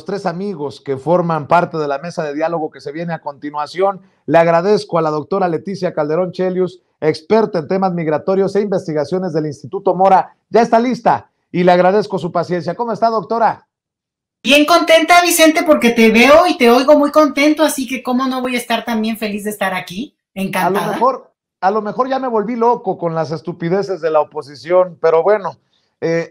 tres amigos que forman parte de la mesa de diálogo que se viene a continuación. Le agradezco a la doctora Leticia Calderón Chelius, experta en temas migratorios e investigaciones del Instituto Mora. Ya está lista y le agradezco su paciencia. ¿Cómo está, doctora? Bien contenta, Vicente, porque te veo y te oigo muy contento, así que cómo no voy a estar también feliz de estar aquí. Encantada. A lo mejor ya me volví loco con las estupideces de la oposición, pero bueno,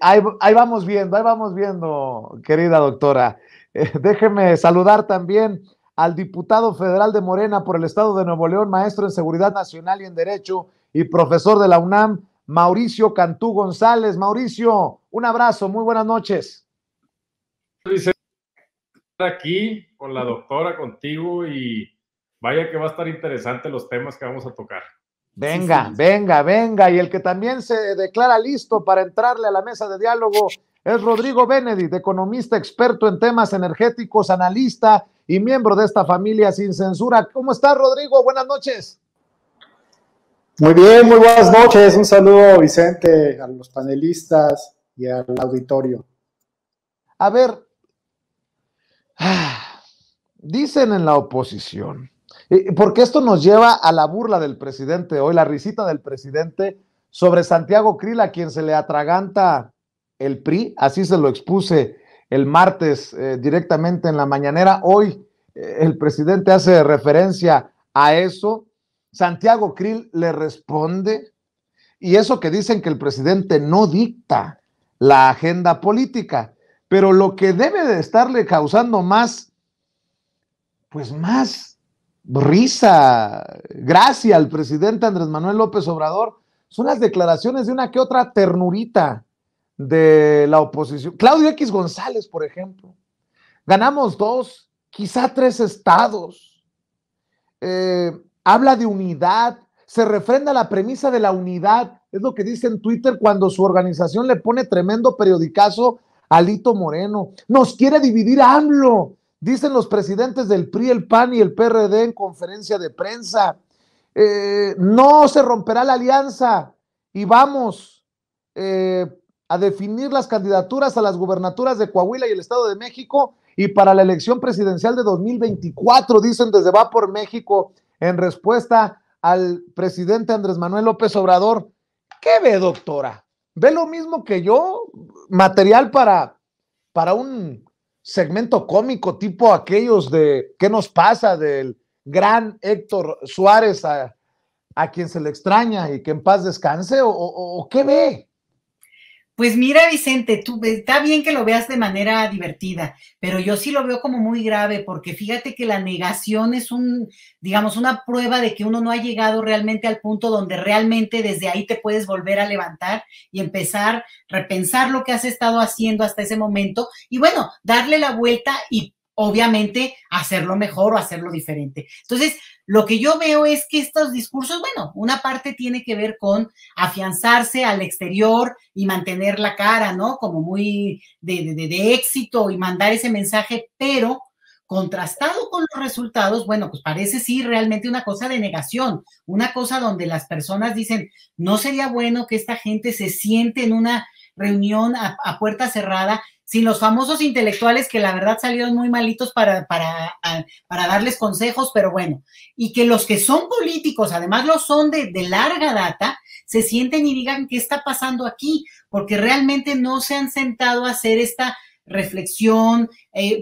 ahí vamos viendo, querida doctora. Déjeme saludar también al diputado federal de Morena por el estado de Nuevo León, maestro en Seguridad Nacional y en Derecho y profesor de la UNAM, Mauricio Cantú González. Mauricio, un abrazo, muy buenas noches. Aquí con la doctora, contigo, y vaya que va a estar interesante los temas que vamos a tocar. Venga. Y el que también se declara listo para entrarle a la mesa de diálogo es Rodrigo Benedict, economista experto en temas energéticos, analista y miembro de esta familia sin censura. ¿Cómo estás, Rodrigo? Buenas noches. Muy bien, muy buenas noches. Un saludo, Vicente, a los panelistas y al auditorio. A ver, dicen en la oposición, porque esto nos lleva a la burla del presidente hoy, la risita del presidente sobre Santiago Krill, a quien se le atraganta el PRI, así se lo expuse el martes directamente en la mañanera. Hoy el presidente hace referencia a eso. Santiago Krill le responde, y eso que dicen que el presidente no dicta la agenda política, pero lo que debe de estarle causando más risa, gracia al presidente Andrés Manuel López Obrador, son las declaraciones de una que otra ternurita de la oposición. Claudio X González, por ejemplo. Ganamos 2, quizá 3 estados. Habla de unidad, se refrenda la premisa de la unidad, es lo que dice en Twitter cuando su organización le pone tremendo periodicazo a Alito Moreno. Nos quiere dividir AMLO, dicen los presidentes del PRI, el PAN y el PRD en conferencia de prensa. No se romperá la alianza y vamos a definir las candidaturas a las gubernaturas de Coahuila y el Estado de México y para la elección presidencial de 2024, dicen desde Va por México, en respuesta al presidente Andrés Manuel López Obrador. ¿Qué ve, doctora? ¿Ve lo mismo que yo? ¿Material para un segmento cómico tipo aquellos de ¿qué nos pasa? Del gran Héctor Suárez a quien se le extraña y que en paz descanse, o ¿qué ve? Pues mira, Vicente, está bien que lo veas de manera divertida, pero yo sí lo veo como muy grave, porque fíjate que la negación es una prueba de que uno no ha llegado realmente al punto donde realmente desde ahí te puedes volver a levantar y empezar, repensar lo que has estado haciendo hasta ese momento y bueno, darle la vuelta y obviamente hacerlo mejor o hacerlo diferente. Entonces, lo que yo veo es que estos discursos, bueno, una parte tiene que ver con afianzarse al exterior y mantener la cara, ¿no? Como muy de éxito y mandar ese mensaje, pero contrastado con los resultados, bueno, pues parece sí realmente una cosa de negación, una cosa donde las personas dicen, no sería bueno que esta gente se siente en una reunión a puerta cerrada sin los famosos intelectuales que la verdad salieron muy malitos para darles consejos, pero bueno, y que los que son políticos, además lo son de larga data, se sienten y digan qué está pasando aquí, porque realmente no se han sentado a hacer esta reflexión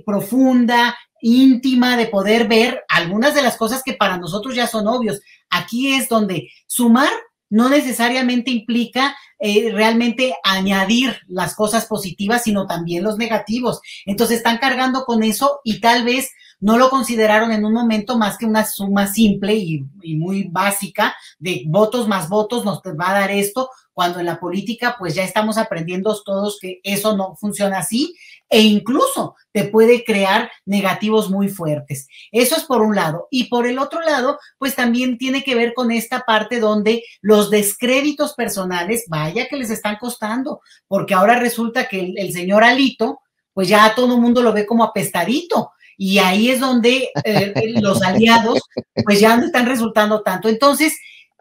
profunda, íntima, de poder ver algunas de las cosas que para nosotros ya son obvios. Aquí es donde sumar no necesariamente implica realmente añadir las cosas positivas, sino también los negativos. Entonces están cargando con eso y tal vez no lo consideraron en un momento más que una suma simple y muy básica de votos más votos nos va a dar esto, cuando en la política pues ya estamos aprendiendo todos que eso no funciona así e incluso te puede crear negativos muy fuertes. Eso es por un lado. Y por el otro lado, pues también tiene que ver con esta parte donde los descréditos personales, vaya que les están costando, porque ahora resulta que el señor Alito, pues ya todo el mundo lo ve como apestadito. Y ahí es donde los aliados, pues ya no están resultando tanto. Entonces,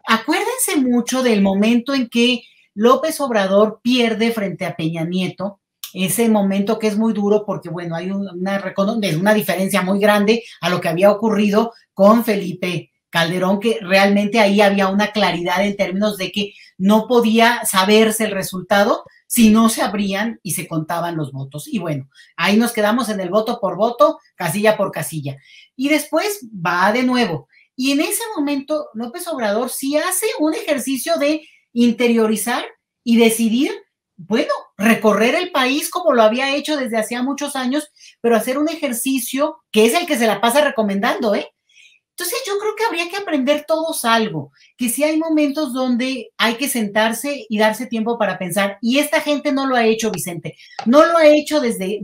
acuérdense mucho del momento en que López Obrador pierde frente a Peña Nieto ese momento que es muy duro porque, bueno, hay una diferencia muy grande a lo que había ocurrido con Felipe Calderón, que realmente ahí había una claridad en términos de que no podía saberse el resultado si no se abrían y se contaban los votos. Y bueno, ahí nos quedamos en el voto por voto, casilla por casilla. Y después va de nuevo. Y en ese momento López Obrador sí hace un ejercicio de interiorizar y decidir, bueno, recorrer el país como lo había hecho desde hacía muchos años, pero hacer un ejercicio que es el que se la pasa recomendando, ¿eh? Entonces yo creo que habría que aprender todos algo, que sí hay momentos donde hay que sentarse y darse tiempo para pensar, y esta gente no lo ha hecho, Vicente, no lo ha hecho desde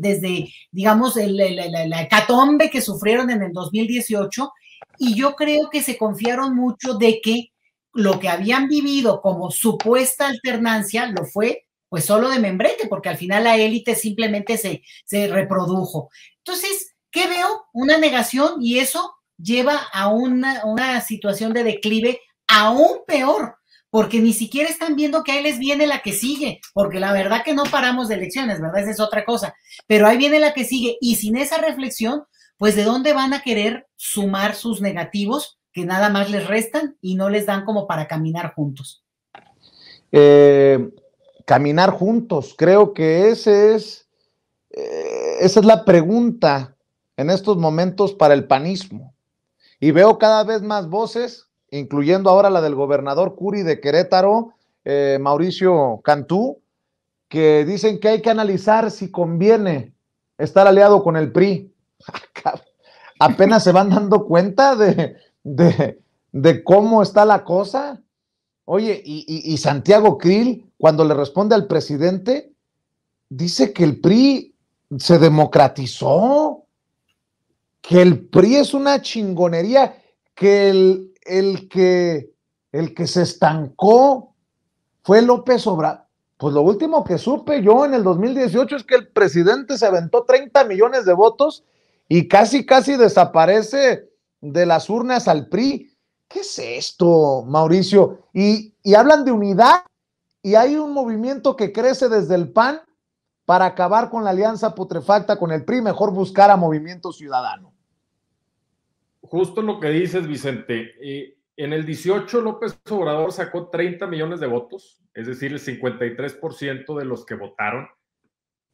digamos, la hecatombe que sufrieron en el 2018, y yo creo que se confiaron mucho de que lo que habían vivido como supuesta alternancia lo fue pues solo de membrete, porque al final la élite simplemente se reprodujo. Entonces, ¿qué veo? Una negación, y eso lleva a una situación de declive aún peor, porque ni siquiera están viendo que ahí les viene la que sigue, porque la verdad que no paramos de elecciones, ¿verdad? Esa es otra cosa, pero ahí viene la que sigue, y sin esa reflexión, pues ¿de dónde van a querer sumar sus negativos que nada más les restan y no les dan como para caminar juntos? Caminar juntos, creo que esa es la pregunta en estos momentos para el panismo. Y veo cada vez más voces, incluyendo ahora la del gobernador Curi de Querétaro, Mauricio Cantú, que dicen que hay que analizar si conviene estar aliado con el PRI. Apenas se van dando cuenta de cómo está la cosa. Oye, y Santiago Krill, cuando le responde al presidente, dice que el PRI se democratizó, que el PRI es una chingonería, que el que se estancó fue López Obrador. Pues lo último que supe yo en el 2018 es que el presidente se aventó 30 millones de votos y casi desaparece de las urnas al PRI. ¿Qué es esto, Mauricio? Y hablan de unidad, y hay un movimiento que crece desde el PAN para acabar con la alianza putrefacta con el PRI, mejor buscar a Movimiento Ciudadano. Justo lo que dices, Vicente. En el 18 López Obrador sacó 30 millones de votos, es decir, el 53% de los que votaron,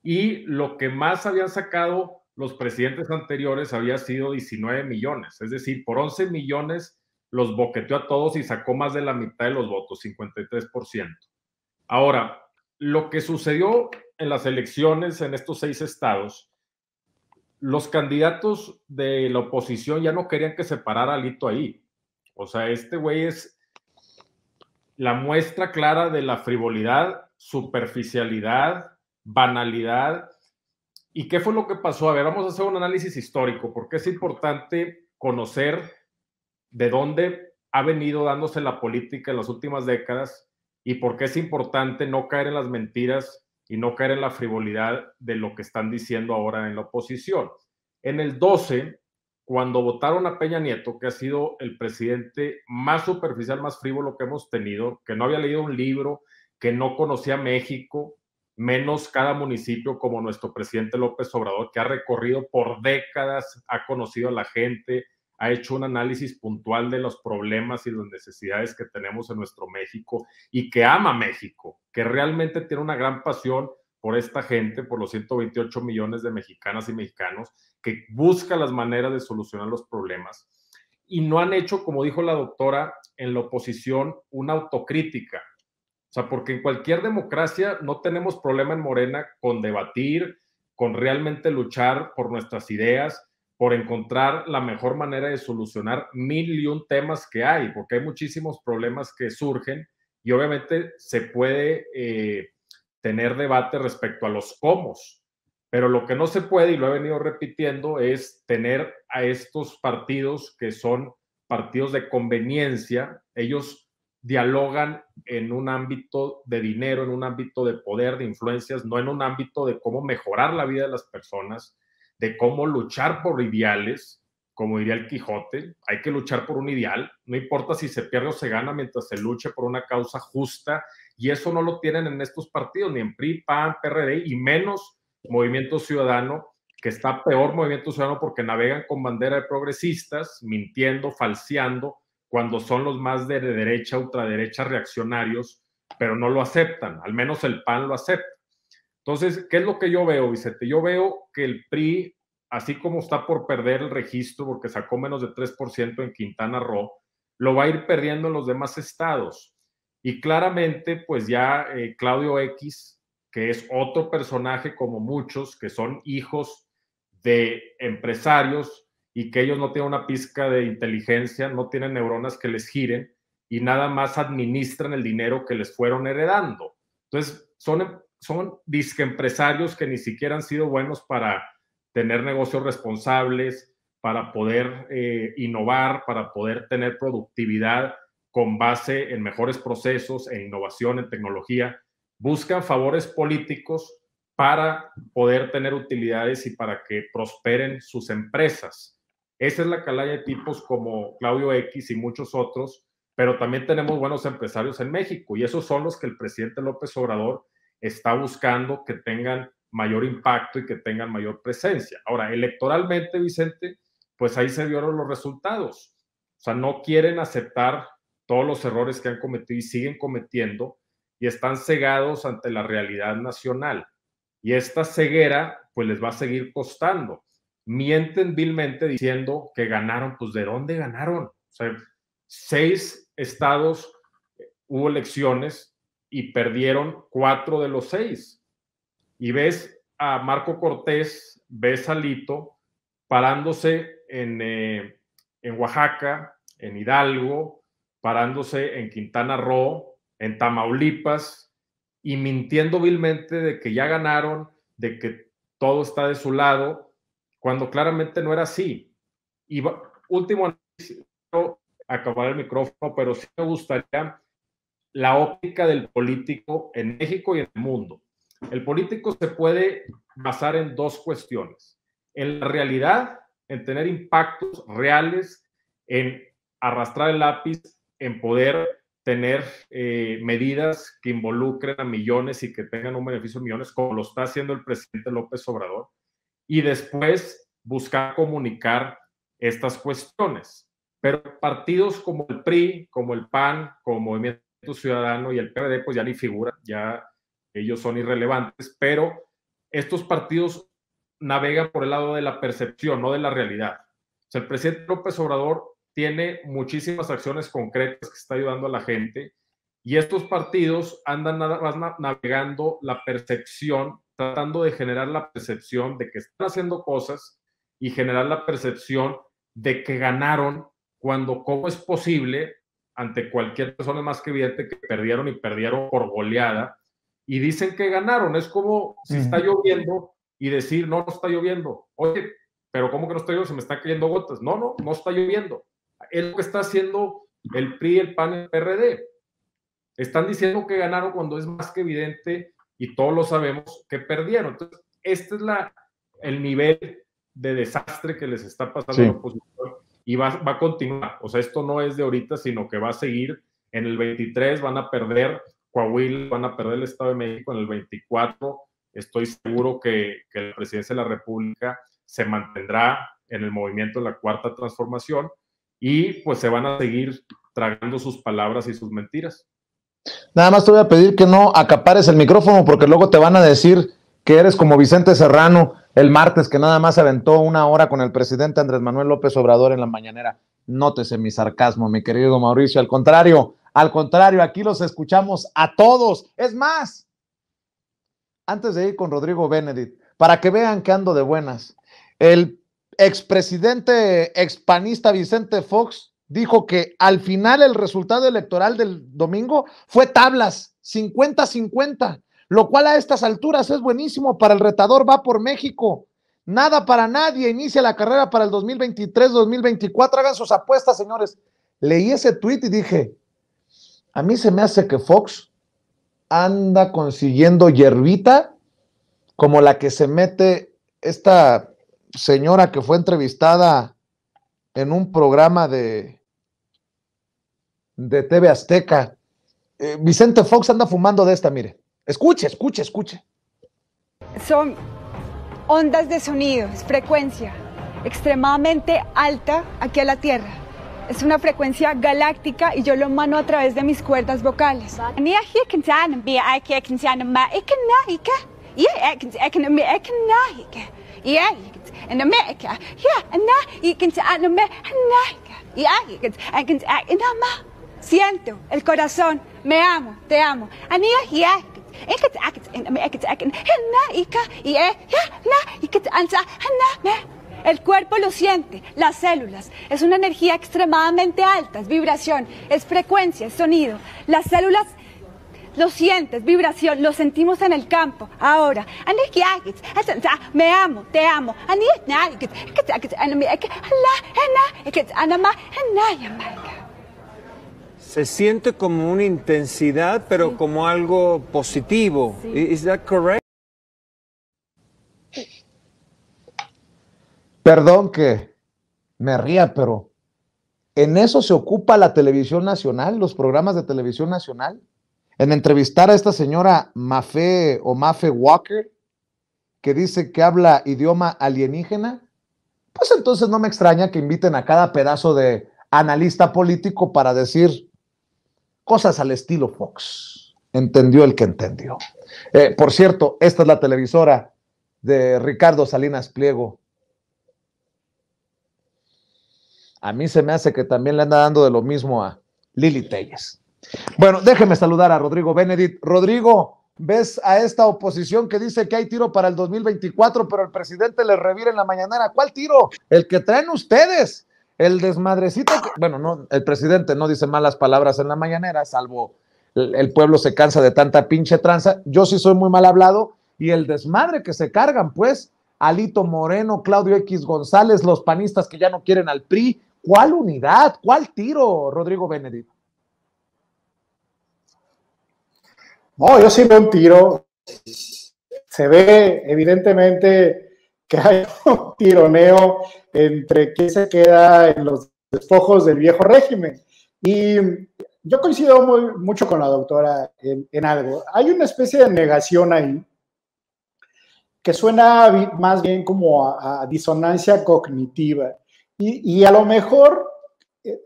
y lo que más habían sacado los presidentes anteriores había sido 19 millones, es decir, por 11 millones los boqueteó a todos y sacó más de la mitad de los votos, 53%. Ahora, lo que sucedió en las elecciones en estos 6 estados, los candidatos de la oposición ya no querían que se parara Alito ahí. O sea, este güey es la muestra clara de la frivolidad, superficialidad, banalidad. ¿Y qué fue lo que pasó? A ver, vamos a hacer un análisis histórico, porque es importante conocer de dónde ha venido dándose la política en las últimas décadas y por qué es importante no caer en las mentiras y no caer en la frivolidad de lo que están diciendo ahora en la oposición. En el 12, cuando votaron a Peña Nieto, que ha sido el presidente más superficial, más frívolo que hemos tenido, que no había leído un libro, que no conocía México, menos cada municipio, como nuestro presidente López Obrador, que ha recorrido por décadas, ha conocido a la gente, ha hecho un análisis puntual de los problemas y las necesidades que tenemos en nuestro México, y que ama México, que realmente tiene una gran pasión por esta gente, por los 128 millones de mexicanas y mexicanos, que busca las maneras de solucionar los problemas. Y no han hecho, como dijo la doctora, en la oposición, una autocrítica. O sea, porque en cualquier democracia no tenemos problema en Morena con debatir, con realmente luchar por nuestras ideas, por encontrar la mejor manera de solucionar 1001 temas que hay, porque hay muchísimos problemas que surgen y obviamente se puede tener debate respecto a los cómo, pero lo que no se puede, y lo he venido repitiendo, es tener a estos partidos que son partidos de conveniencia. Ellos dialogan en un ámbito de dinero, en un ámbito de poder, de influencias, no en un ámbito de cómo mejorar la vida de las personas, de cómo luchar por ideales, como diría el Quijote. Hay que luchar por un ideal, no importa si se pierde o se gana, mientras se luche por una causa justa, y eso no lo tienen en estos partidos, ni en PRI, PAN, PRD, y menos Movimiento Ciudadano, que está peor Movimiento Ciudadano porque navegan con bandera de progresistas, mintiendo, falseando, cuando son los más de derecha, ultraderecha, reaccionarios, pero no lo aceptan, al menos el PAN lo acepta. Entonces, ¿qué es lo que yo veo, Vicente? Yo veo que el PRI, así como está por perder el registro porque sacó menos de 3% en Quintana Roo, lo va a ir perdiendo en los demás estados. Y claramente, pues ya Claudio X, que es otro personaje como muchos, que son hijos de empresarios y que ellos no tienen una pizca de inteligencia, no tienen neuronas que les giren y nada más administran el dinero que les fueron heredando. Entonces, son disque empresarios que ni siquiera han sido buenos para tener negocios responsables, para poder innovar, para poder tener productividad con base en mejores procesos, en innovación, en tecnología. Buscan favores políticos para poder tener utilidades y para que prosperen sus empresas. Esa es la calaña de tipos como Claudio X y muchos otros, pero también tenemos buenos empresarios en México y esos son los que el presidente López Obrador está buscando que tengan mayor impacto y que tengan mayor presencia. Ahora, electoralmente, Vicente, pues ahí se vieron los resultados. O sea, no quieren aceptar todos los errores que han cometido y siguen cometiendo y están cegados ante la realidad nacional. Y esta ceguera, pues les va a seguir costando. Mienten vilmente diciendo que ganaron. Pues, ¿de dónde ganaron? O sea, 6 estados hubo elecciones y perdieron 4 de los 6. Y ves a Marco Cortés, ves a Lito parándose en Oaxaca, en Hidalgo, parándose en Quintana Roo, en Tamaulipas, y mintiendo vilmente de que ya ganaron, de que todo está de su lado, cuando claramente no era así. Y último análisis, quiero acabar el micrófono, pero sí me gustaría la óptica del político en México y en el mundo. El político se puede basar en 2 cuestiones. En la realidad, en tener impactos reales, en arrastrar el lápiz, en poder tener medidas que involucren a millones y que tengan un beneficio de millones, como lo está haciendo el presidente López Obrador, y después buscar comunicar estas cuestiones. Pero partidos como el PRI, como el PAN, como Movimiento Ciudadano y el PRD, pues ya ni figuran, ya ellos son irrelevantes, pero estos partidos navegan por el lado de la percepción, no de la realidad. O sea, el presidente López Obrador tiene muchísimas acciones concretas que está ayudando a la gente y estos partidos andan nada más navegando la percepción, tratando de generar la percepción de que están haciendo cosas y generar la percepción de que ganaron, cuando cómo es posible ante cualquier persona más que evidente que perdieron y perdieron por goleada y dicen que ganaron. Es como si está lloviendo y decir, no está lloviendo. Oye, pero ¿cómo que no está lloviendo? Se me están cayendo gotas. No está lloviendo. Es lo que está haciendo el PRI, el PAN y el PRD. Están diciendo que ganaron cuando es más que evidente y todos lo sabemos que perdieron. Entonces, este es el nivel de desastre que les está pasando a la oposición y va a continuar. O sea, esto no es de ahorita, sino que va a seguir. En el 23 van a perder Coahuila, van a perder el Estado de México. En el 24 estoy seguro que la presidencia de la República se mantendrá en el movimiento de la Cuarta Transformación y pues se van a seguir tragando sus palabras y sus mentiras. Nada más te voy a pedir que no acapares el micrófono porque luego te van a decir que eres como Vicente Serrano el martes, que nada más aventó 1 hora con el presidente Andrés Manuel López Obrador en la mañanera. Nótese mi sarcasmo, mi querido Mauricio. Al contrario, aquí los escuchamos a todos. Es más, antes de ir con Rodrigo Benedict, para que vean que ando de buenas, el expresidente expanista Vicente Fox dijo que al final el resultado electoral del domingo fue tablas, 50-50, lo cual a estas alturas es buenísimo para el retador. Va por México, nada para nadie, inicia la carrera para el 2023-2024, hagan sus apuestas, señores. Leí ese tuit y dije, a mí se me hace que Fox anda consiguiendo hierbita como la que se mete esta señora que fue entrevistada en un programa de TV Azteca. Vicente Fox anda fumando de esta, mire. Escuche. Son ondas de sonido, es frecuencia extremadamente alta aquí a la Tierra. Es una frecuencia galáctica y yo lo emano a través de mis cuerdas vocales. Siento el corazón, me amo, te amo. El cuerpo lo siente, las células. Es una energía extremadamente alta, es vibración, es frecuencia, es sonido. Las células lo sientes, vibración, lo sentimos en el campo. Ahora, me amo, te amo. Se siente como una intensidad, pero como algo positivo. ¿Es correcto? Perdón que me ría, pero en eso se ocupa la televisión nacional, los programas de televisión nacional, en entrevistar a esta señora Mafe Walker, que dice que habla idioma alienígena. Pues entonces no me extraña que inviten a cada pedazo de analista político para decir cosas al estilo Fox. Entendió el que entendió. Por cierto, esta es la televisora de Ricardo Salinas Pliego. A mí se me hace que también le anda dando de lo mismo a Lili Telles. Bueno, déjeme saludar a Rodrigo Benedict. Rodrigo, ¿ves a esta oposición que dice que hay tiro para el 2024, pero el presidente le revira en la mañanera? ¿Cuál tiro? El que traen ustedes. El desmadrecito, bueno, no, el presidente no dice malas palabras en la mañanera, salvo el pueblo se cansa de tanta pinche tranza. Yo sí soy muy mal hablado, y el desmadre que se cargan, pues, Alito Moreno, Claudio X González, los panistas que ya no quieren al PRI. ¿Cuál unidad? ¿Cuál tiro, Rodrigo Benedict? No, yo sí veo un tiro. Se ve evidentemente que hay un tironeo entre quién se queda en los despojos del viejo régimen. Y yo coincido mucho con la doctora en algo. Hay una especie de negación ahí que suena más bien como a disonancia cognitiva. Y a lo mejor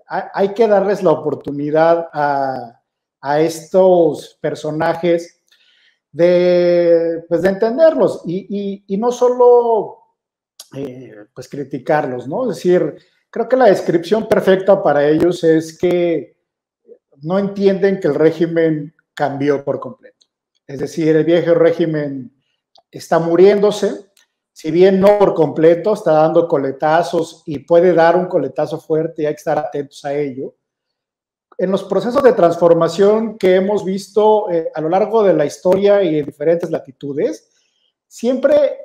hay que darles la oportunidad a estos personajes de entenderlos y no solo pues criticarlos, ¿no? Es decir, creo que la descripción perfecta para ellos es que no entienden que el régimen cambió por completo. Es decir, el viejo régimen está muriéndose, si bien no por completo, está dando coletazos y puede dar un coletazo fuerte y hay que estar atentos a ello. En los procesos de transformación que hemos visto a lo largo de la historia y en diferentes latitudes, siempre,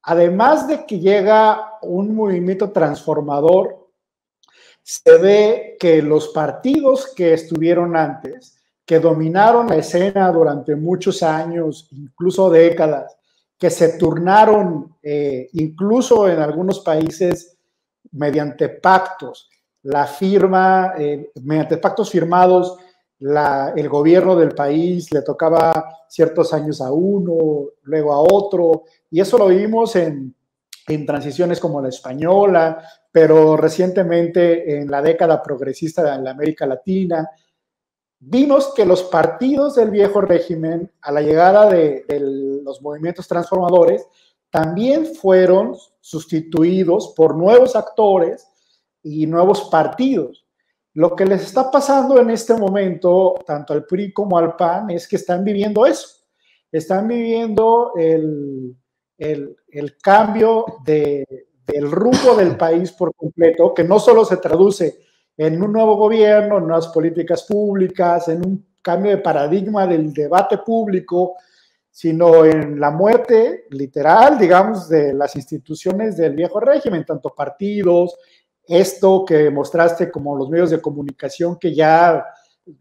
además de que llega un movimiento transformador, se ve que los partidos que estuvieron antes, que dominaron la escena durante muchos años, incluso décadas, que se turnaron incluso en algunos países mediante pactos, mediante pactos firmados, el gobierno del país le tocaba ciertos años a uno, luego a otro, y eso lo vimos en transiciones como la española, pero recientemente en la década progresista de la América Latina. Vimos que los partidos del viejo régimen, a la llegada de los movimientos transformadores, también fueron sustituidos por nuevos actores y nuevos partidos. Lo que les está pasando en este momento, tanto al PRI como al PAN, es que están viviendo eso. Están viviendo el cambio del rumbo del país por completo, que no solo se traduce en un nuevo gobierno, en nuevas políticas públicas, en un cambio de paradigma del debate público, sino en la muerte literal, digamos, de las instituciones del viejo régimen, tanto partidos, esto que mostraste como los medios de comunicación que ya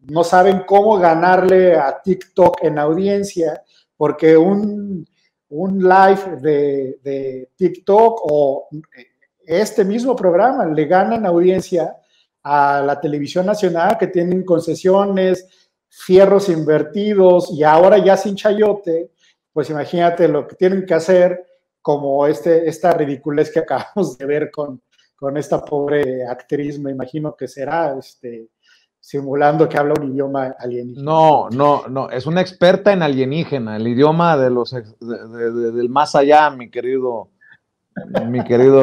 no saben cómo ganarle a TikTok en audiencia, porque un live de TikTok o este mismo programa le gana en audiencia a la televisión nacional, que tienen concesiones, fierros invertidos y ahora ya sin chayote. Pues imagínate lo que tienen que hacer como esta ridiculez que acabamos de ver con esta pobre actriz, me imagino que será, simulando que habla un idioma alienígena. No, es una experta en alienígena, el idioma de del más allá, mi querido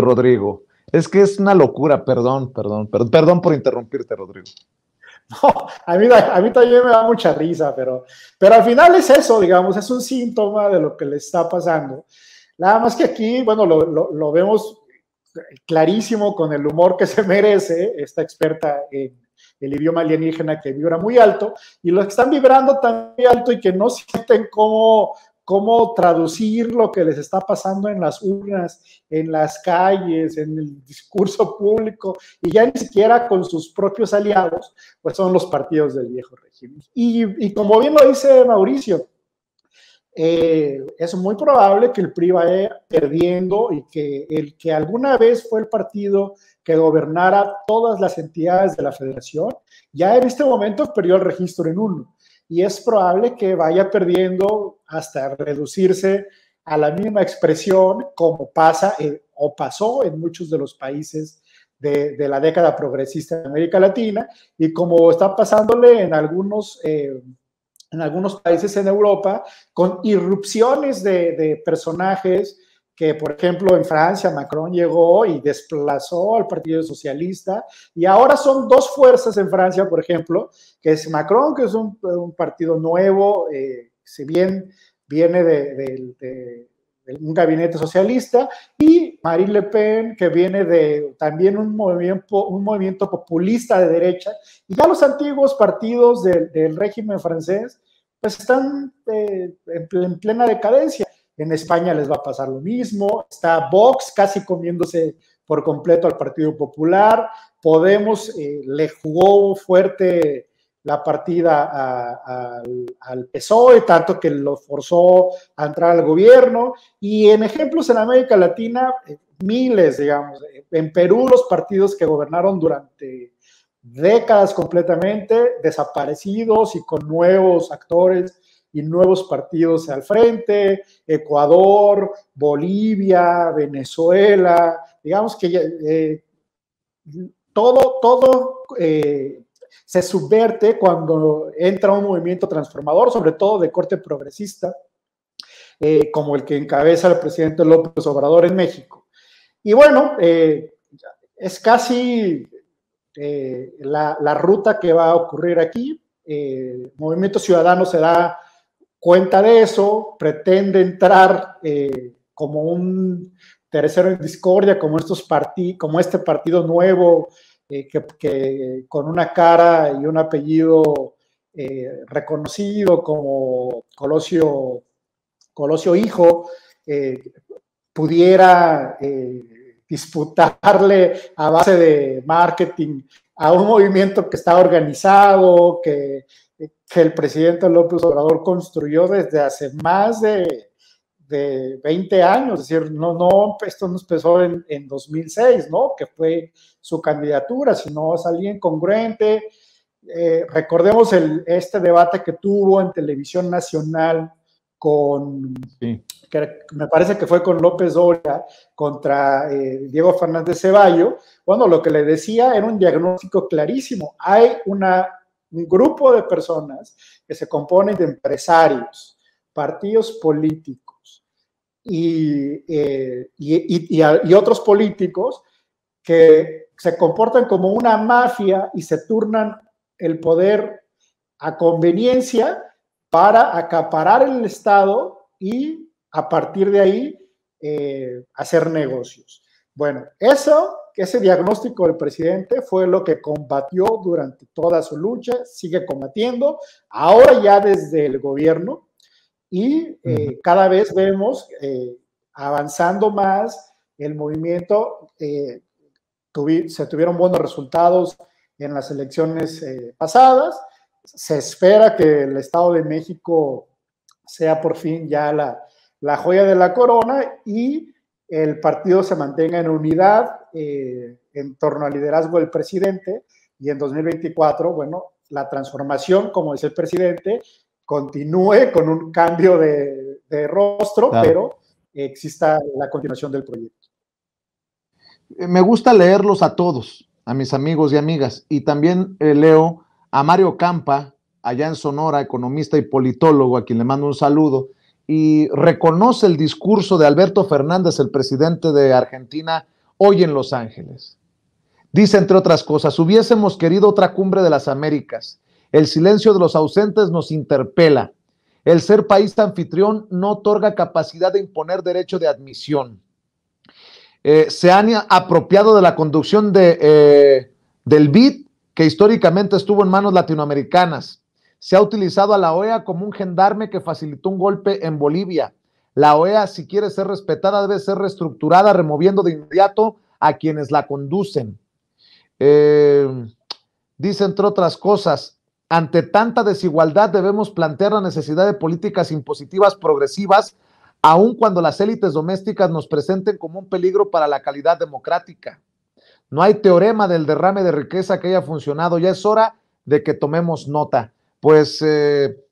Rodrigo. Es que es una locura, perdón por interrumpirte, Rodrigo. No, a mí también me da mucha risa, pero al final es eso, digamos, es un síntoma de lo que le está pasando. Nada más que aquí, bueno, lo vemos clarísimo con el humor que se merece esta experta en el idioma alienígena que vibra muy alto, y los que están vibrando tan alto y que no sienten cómo traducir lo que les está pasando en las urnas, en las calles, en el discurso público, y ya ni siquiera con sus propios aliados, pues son los partidos del viejo régimen. Y como bien lo dice Mauricio, es muy probable que el PRI vaya perdiendo y que el que alguna vez fue el partido que gobernara todas las entidades de la federación, ya en este momento perdió el registro en uno. Y es probable que vaya perdiendo hasta reducirse a la misma expresión como pasa o pasó en muchos de los países de la década progresista de América Latina, y como está pasándole en algunos países en Europa, con irrupciones de personajes que, por ejemplo, en Francia Macron llegó y desplazó al Partido Socialista, y ahora son dos fuerzas en Francia, por ejemplo, que es Macron, que es un partido nuevo, si bien viene de un gabinete socialista, y Marine Le Pen, que viene de también un movimiento populista de derecha, y ya los antiguos partidos del régimen francés pues están en plena decadencia. En España les va a pasar lo mismo, está Vox casi comiéndose por completo al Partido Popular, Podemos le jugó fuerte la partida al PSOE, tanto que lo forzó a entrar al gobierno, y en ejemplos en América Latina, miles, digamos, en Perú los partidos que gobernaron durante décadas completamente desaparecidos y con nuevos actores y nuevos partidos al frente, Ecuador, Bolivia, Venezuela, digamos que todo se subverte cuando entra un movimiento transformador, sobre todo de corte progresista, como el que encabeza el presidente López Obrador en México. Y bueno, es casi la ruta que va a ocurrir aquí. Movimiento Ciudadano se da cuenta de eso, pretende entrar como un tercero en discordia, como este partido nuevo, que con una cara y un apellido reconocido como Colosio Hijo, pudiera disputarle a base de marketing a un movimiento que está organizado, que el presidente López Obrador construyó desde hace más de 20 años, es decir, esto no empezó en 2006, ¿no? Que fue su candidatura, sino es alguien congruente. Recordemos este debate que tuvo en televisión nacional que me parece que fue con López Dóriga contra Diego Fernández Ceballos. Bueno, lo que le decía era un diagnóstico clarísimo. Hay un grupo de personas que se componen de empresarios, partidos políticos y otros políticos que se comportan como una mafia y se turnan el poder a conveniencia para acaparar el Estado y a partir de ahí hacer negocios. Bueno, ese diagnóstico del presidente fue lo que combatió durante toda su lucha, sigue combatiendo, ahora ya desde el gobierno, y cada vez vemos avanzando más el movimiento. Se tuvieron buenos resultados en las elecciones pasadas. Se espera que el Estado de México sea por fin ya la joya de la corona y el partido se mantenga en unidad en torno al liderazgo del presidente, y en 2024, bueno, la transformación, como dice el presidente, continúe con un cambio de rostro, claro, pero exista la continuación del proyecto. Me gusta leerlos a todos, a mis amigos y amigas, y también leo a Mario Campa, allá en Sonora, economista y politólogo, a quien le mando un saludo, y reconoce el discurso de Alberto Fernández, el presidente de Argentina, hoy en Los Ángeles. Dice, entre otras cosas, hubiésemos querido otra cumbre de las Américas. El silencio de los ausentes nos interpela. El ser país anfitrión no otorga capacidad de imponer derecho de admisión. Se han apropiado de la conducción del BID, que históricamente estuvo en manos latinoamericanas. Se ha utilizado a la OEA como un gendarme que facilitó un golpe en Bolivia. La OEA, si quiere ser respetada, debe ser reestructurada, removiendo de inmediato a quienes la conducen. Dice, entre otras cosas, ante tanta desigualdad debemos plantear la necesidad de políticas impositivas progresivas, aun cuando las élites domésticas nos presenten como un peligro para la calidad democrática. No hay teorema del derrame de riqueza que haya funcionado, ya es hora de que tomemos nota. Pues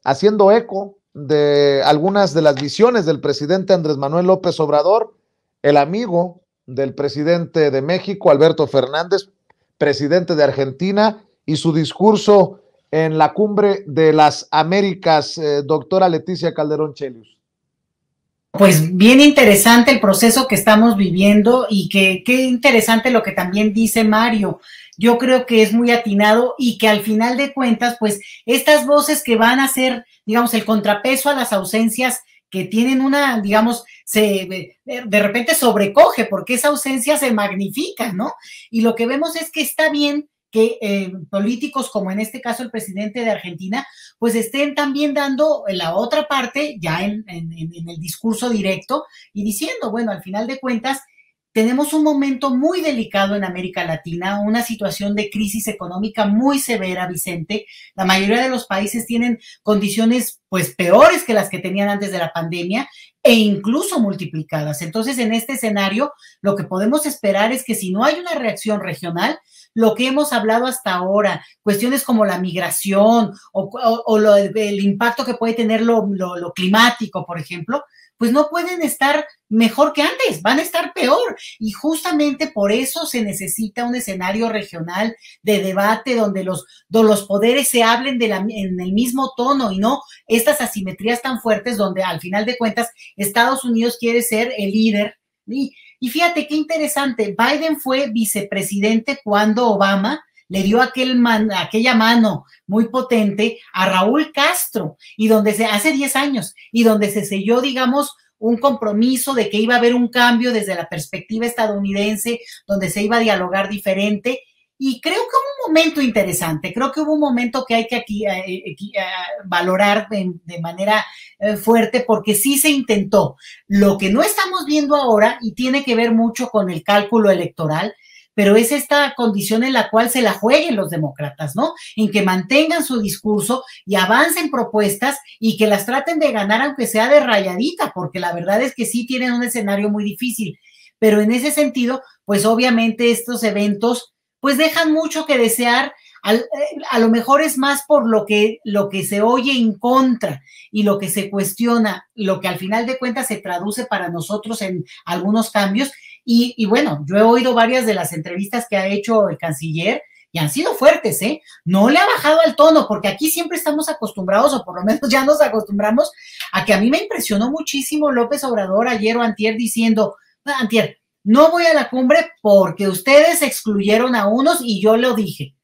haciendo eco de algunas de las visiones del presidente Andrés Manuel López Obrador, el amigo del presidente de México, Alberto Fernández, presidente de Argentina, y su discurso en la cumbre de las Américas, doctora Leticia Calderón Chelius. Pues bien interesante el proceso que estamos viviendo y qué interesante lo que también dice Mario. Yo creo que es muy atinado y que al final de cuentas, pues estas voces que van a ser, digamos, el contrapeso a las ausencias que tienen una, digamos, de repente sobrecoge porque esa ausencia se magnifica, ¿no? Y lo que vemos es que está bien que políticos como en este caso el presidente de Argentina, pues estén también dando la otra parte ya en el discurso directo y diciendo, bueno, al final de cuentas, tenemos un momento muy delicado en América Latina, una situación de crisis económica muy severa, Vicente. La mayoría de los países tienen condiciones pues peores que las que tenían antes de la pandemia e incluso multiplicadas. Entonces, en este escenario, lo que podemos esperar es que si no hay una reacción regional, lo que hemos hablado hasta ahora, cuestiones como la migración o el impacto que puede tener lo climático, por ejemplo, pues no pueden estar mejor que antes, van a estar peor. Y justamente por eso se necesita un escenario regional de debate donde los poderes se hablen en el mismo tono y no estas asimetrías tan fuertes donde al final de cuentas Estados Unidos quiere ser el líder. Y fíjate qué interesante, Biden fue vicepresidente cuando Obama le dio aquella mano muy potente a Raúl Castro, y hace 10 años, y donde se selló, digamos, un compromiso de que iba a haber un cambio desde la perspectiva estadounidense, donde se iba a dialogar diferente, y creo que hubo un momento interesante, creo que hubo un momento que hay que aquí valorar de manera fuerte, porque sí se intentó. Lo que no estamos viendo ahora, y tiene que ver mucho con el cálculo electoral, pero es esta condición en la cual se la jueguen los demócratas, ¿no? En que mantengan su discurso y avancen propuestas y que las traten de ganar aunque sea de rayadita, porque la verdad es que sí tienen un escenario muy difícil. Pero en ese sentido, pues obviamente estos eventos pues dejan mucho que desear. A lo mejor es más por lo que se oye en contra y lo que se cuestiona, lo que al final de cuentas se traduce para nosotros en algunos cambios. Y bueno, yo he oído varias de las entrevistas que ha hecho el canciller y han sido fuertes, ¿eh? No le ha bajado al tono, porque aquí siempre estamos acostumbrados, o por lo menos ya nos acostumbramos, a que a mí me impresionó muchísimo López Obrador ayer o antier diciendo, no voy a la cumbre porque ustedes excluyeron a unos y yo lo dije.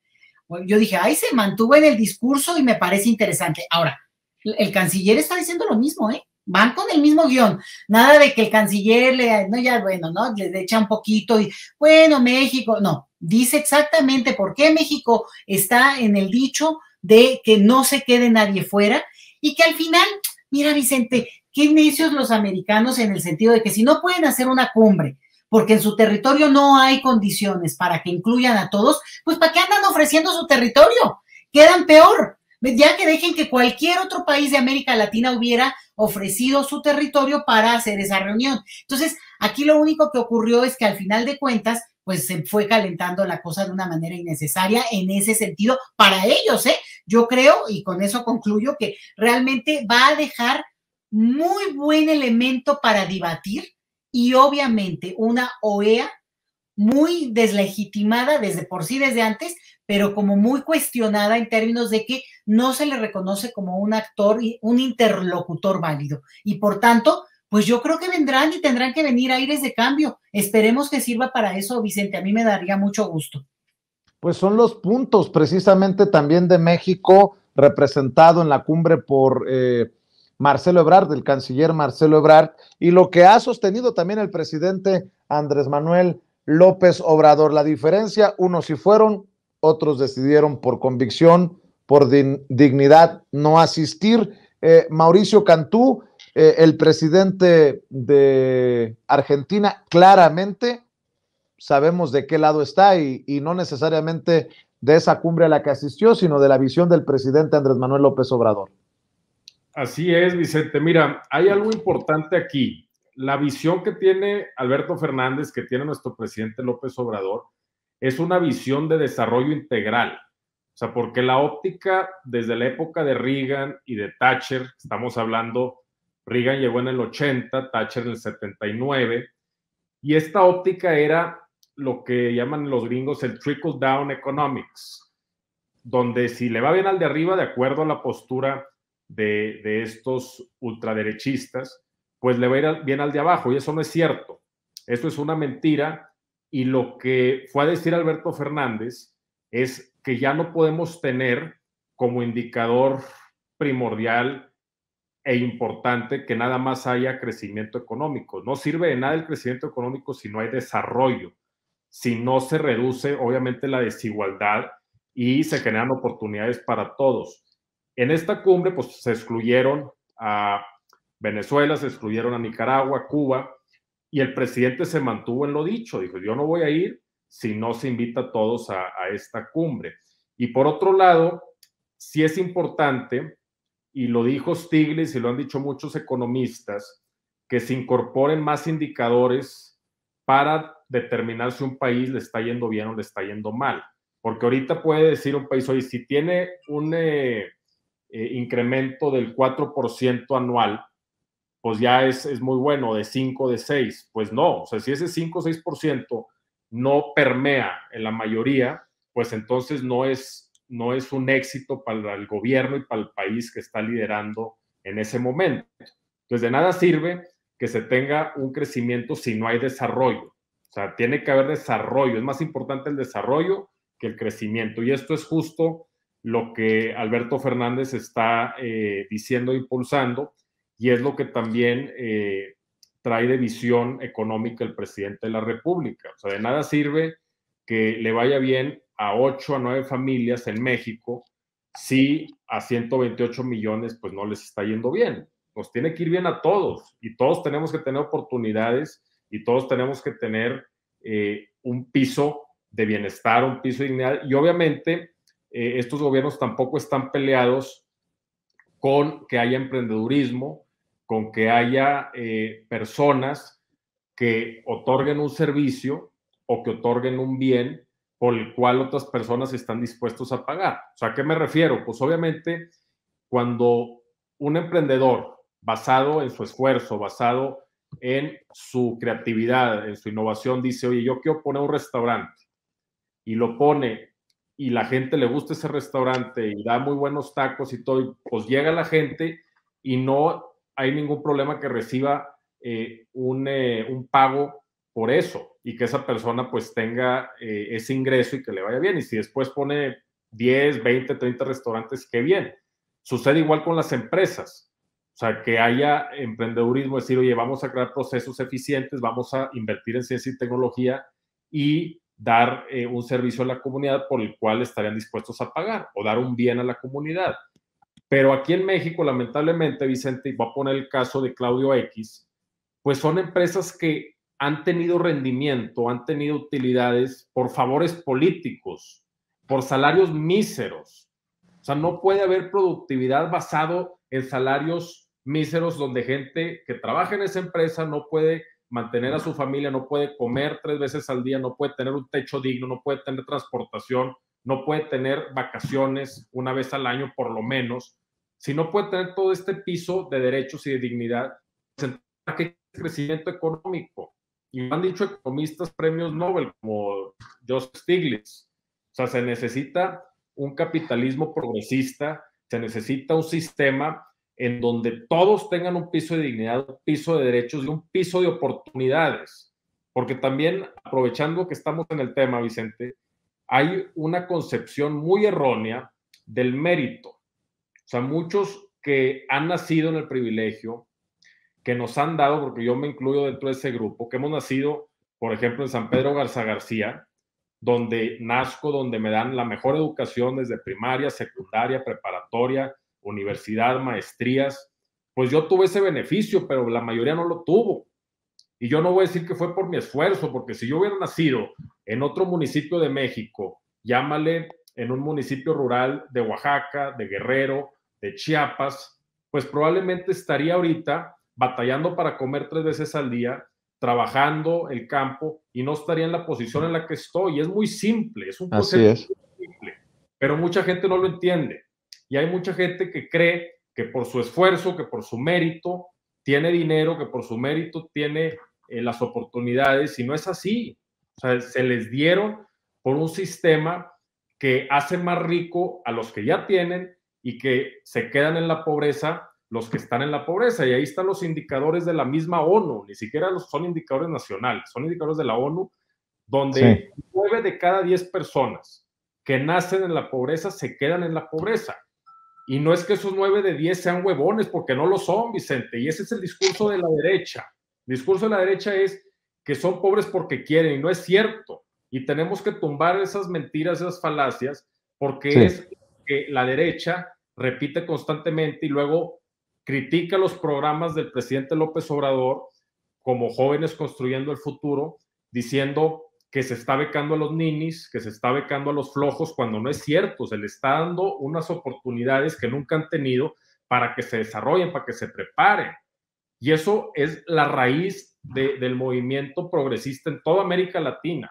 Yo dije, se mantuvo en el discurso y me parece interesante. Ahora, el canciller está diciendo lo mismo, ¿eh? Van con el mismo guión, nada de que el canciller le echa un poquito y, bueno, México, no, dice exactamente por qué México está en el dicho de que no se quede nadie fuera y que al final, mira, Vicente, qué necios los americanos en el sentido de que si no pueden hacer una cumbre, porque en su territorio no hay condiciones para que incluyan a todos, pues ¿para qué andan ofreciendo su territorio? Quedan peor. Ya que dejen que cualquier otro país de América Latina hubiera ofrecido su territorio para hacer esa reunión. Entonces, aquí lo único que ocurrió es que al final de cuentas, pues se fue calentando la cosa de una manera innecesaria en ese sentido para ellos, ¿eh? Yo creo, y con eso concluyo, que realmente va a dejar muy buen elemento para debatir y obviamente una OEA muy deslegitimada desde por sí desde antes, pero como muy cuestionada en términos de que no se le reconoce como un actor y un interlocutor válido. Y por tanto, pues yo creo que vendrán y tendrán que venir aires de cambio. Esperemos que sirva para eso, Vicente. A mí me daría mucho gusto. Pues son los puntos precisamente también de México, representado en la cumbre por Marcelo Ebrard, el canciller Marcelo Ebrard, y lo que ha sostenido también el presidente Andrés Manuel López Obrador. La diferencia, unos sí fueron, otros decidieron por convicción, por dignidad no asistir. Mauricio Cantú, el presidente de Argentina, claramente sabemos de qué lado está y no necesariamente de esa cumbre a la que asistió, sino de la visión del presidente Andrés Manuel López Obrador. Así es, Vicente. Mira, hay algo importante aquí. La visión que tiene Alberto Fernández, que tiene nuestro presidente López Obrador, es una visión de desarrollo integral. O sea, porque la óptica desde la época de Reagan y de Thatcher, estamos hablando, Reagan llegó en el 80, Thatcher en el 79, y esta óptica era lo que llaman los gringos el trickle down economics, donde si le va bien al de arriba, de acuerdo a la postura de estos ultraderechistas, pues le va a ir bien al de abajo, y eso no es cierto. Eso es una mentira, y lo que fue a decir Alberto Fernández es que ya no podemos tener como indicador primordial e importante que nada más haya crecimiento económico. No sirve de nada el crecimiento económico si no hay desarrollo, si no se reduce obviamente la desigualdad y se generan oportunidades para todos. En esta cumbre pues se excluyeron a Venezuela, se excluyeron a Nicaragua, Cuba, y el presidente se mantuvo en lo dicho, dijo, yo no voy a ir si no se invita a todos a esta cumbre. Y por otro lado, sí es importante, y lo dijo Stiglitz y lo han dicho muchos economistas, que se incorporen más indicadores para determinar si un país le está yendo bien o le está yendo mal. Porque ahorita puede decir un país, oye, si tiene un incremento del 4% anual, pues ya es muy bueno, de 5, de 6. Pues no, o sea, si ese 5 o 6% no permea en la mayoría, pues entonces no es un éxito para el gobierno y para el país que está liderando en ese momento. Entonces, de nada sirve que se tenga un crecimiento si no hay desarrollo. O sea, tiene que haber desarrollo. Es más importante el desarrollo que el crecimiento. Y esto es justo lo que Alberto Fernández está diciendo e impulsando, y es lo que también trae de visión económica el presidente de la República. O sea, de nada sirve que le vaya bien a 8 a 9 familias en México si a 128 millones pues no les está yendo bien. Nos tiene que ir bien a todos, y todos tenemos que tener oportunidades, y todos tenemos que tener un piso de bienestar, un piso de dignidad, y obviamente estos gobiernos tampoco están peleados con que haya emprendedurismo, con que haya personas que otorguen un servicio o que otorguen un bien por el cual otras personas están dispuestos a pagar. O sea, ¿a qué me refiero? Pues obviamente cuando un emprendedor basado en su esfuerzo, basado en su creatividad, en su innovación, dice, oye, yo quiero poner un restaurante, y lo pone, y la gente le gusta ese restaurante y da muy buenos tacos y todo, y pues llega la gente y no hay ningún problema que reciba un pago por eso, y que esa persona pues tenga ese ingreso y que le vaya bien. Y si después pone 10, 20, 30 restaurantes, qué bien. Sucede igual con las empresas. O sea, que haya emprendedurismo, decir, oye, vamos a crear procesos eficientes, vamos a invertir en ciencia y tecnología y dar un servicio a la comunidad por el cual estarían dispuestos a pagar, o dar un bien a la comunidad. Pero aquí en México, lamentablemente, Vicente, y voy a poner el caso de Claudio X, pues son empresas que han tenido rendimiento, han tenido utilidades por favores políticos, por salarios míseros. O sea, no puede haber productividad basado en salarios míseros, donde gente que trabaja en esa empresa no puede mantener a su familia, no puede comer 3 veces al día, no puede tener un techo digno, no puede tener transportación, no puede tener vacaciones una vez al año por lo menos, si no puede tener todo este piso de derechos y de dignidad, ¿para qué crecimiento económico? Y me han dicho economistas premios Nobel como Joseph Stiglitz. O sea, se necesita un capitalismo progresista, se necesita un sistema en donde todos tengan un piso de dignidad, un piso de derechos y un piso de oportunidades. Porque también, aprovechando que estamos en el tema, Vicente, hay una concepción muy errónea del mérito. O sea, muchos que han nacido en el privilegio, que nos han dado, porque yo me incluyo dentro de ese grupo, que hemos nacido, por ejemplo, en San Pedro Garza García, donde nazco, donde me dan la mejor educación desde primaria, secundaria, preparatoria, universidad, maestrías, pues yo tuve ese beneficio, pero la mayoría no lo tuvo. Y yo no voy a decir que fue por mi esfuerzo, porque si yo hubiera nacido en otro municipio de México, llámale en un municipio rural de Oaxaca, de Guerrero, de Chiapas, pues probablemente estaría ahorita batallando para comer 3 veces al día, trabajando el campo y no estaría en la posición en la que estoy. Y es muy simple, es un concepto muy simple, pero mucha gente no lo entiende. Y hay mucha gente que cree que por su esfuerzo, que por su mérito, tiene dinero, que por su mérito tiene las oportunidades, y no es así. O sea, se les dieron por un sistema que hace más rico a los que ya tienen y que se quedan en la pobreza los que están en la pobreza. Y ahí están los indicadores de la misma ONU, ni siquiera son indicadores nacionales, son indicadores de la ONU, donde 9 de cada 10 personas que nacen en la pobreza se quedan en la pobreza. Y no es que esos 9 de 10 sean huevones, porque no lo son, Vicente, y ese es el discurso de la derecha. El discurso de la derecha es que son pobres porque quieren, y no es cierto. Y tenemos que tumbar esas mentiras, esas falacias, porque es que la derecha repite constantemente y luego critica los programas del presidente López Obrador como Jóvenes Construyendo el Futuro, diciendo que se está becando a los ninis, que se está becando a los flojos, cuando no es cierto. Se le está dando unas oportunidades que nunca han tenido para que se desarrollen, para que se preparen. Y eso es la raíz del movimiento progresista en toda América Latina.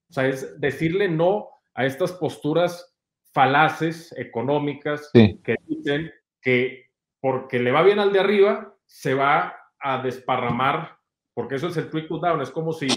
O sea, es decirle no a estas posturas falaces económicas que dicen que porque le va bien al de arriba, se va a desparramar, porque eso es el trickle down. Es como si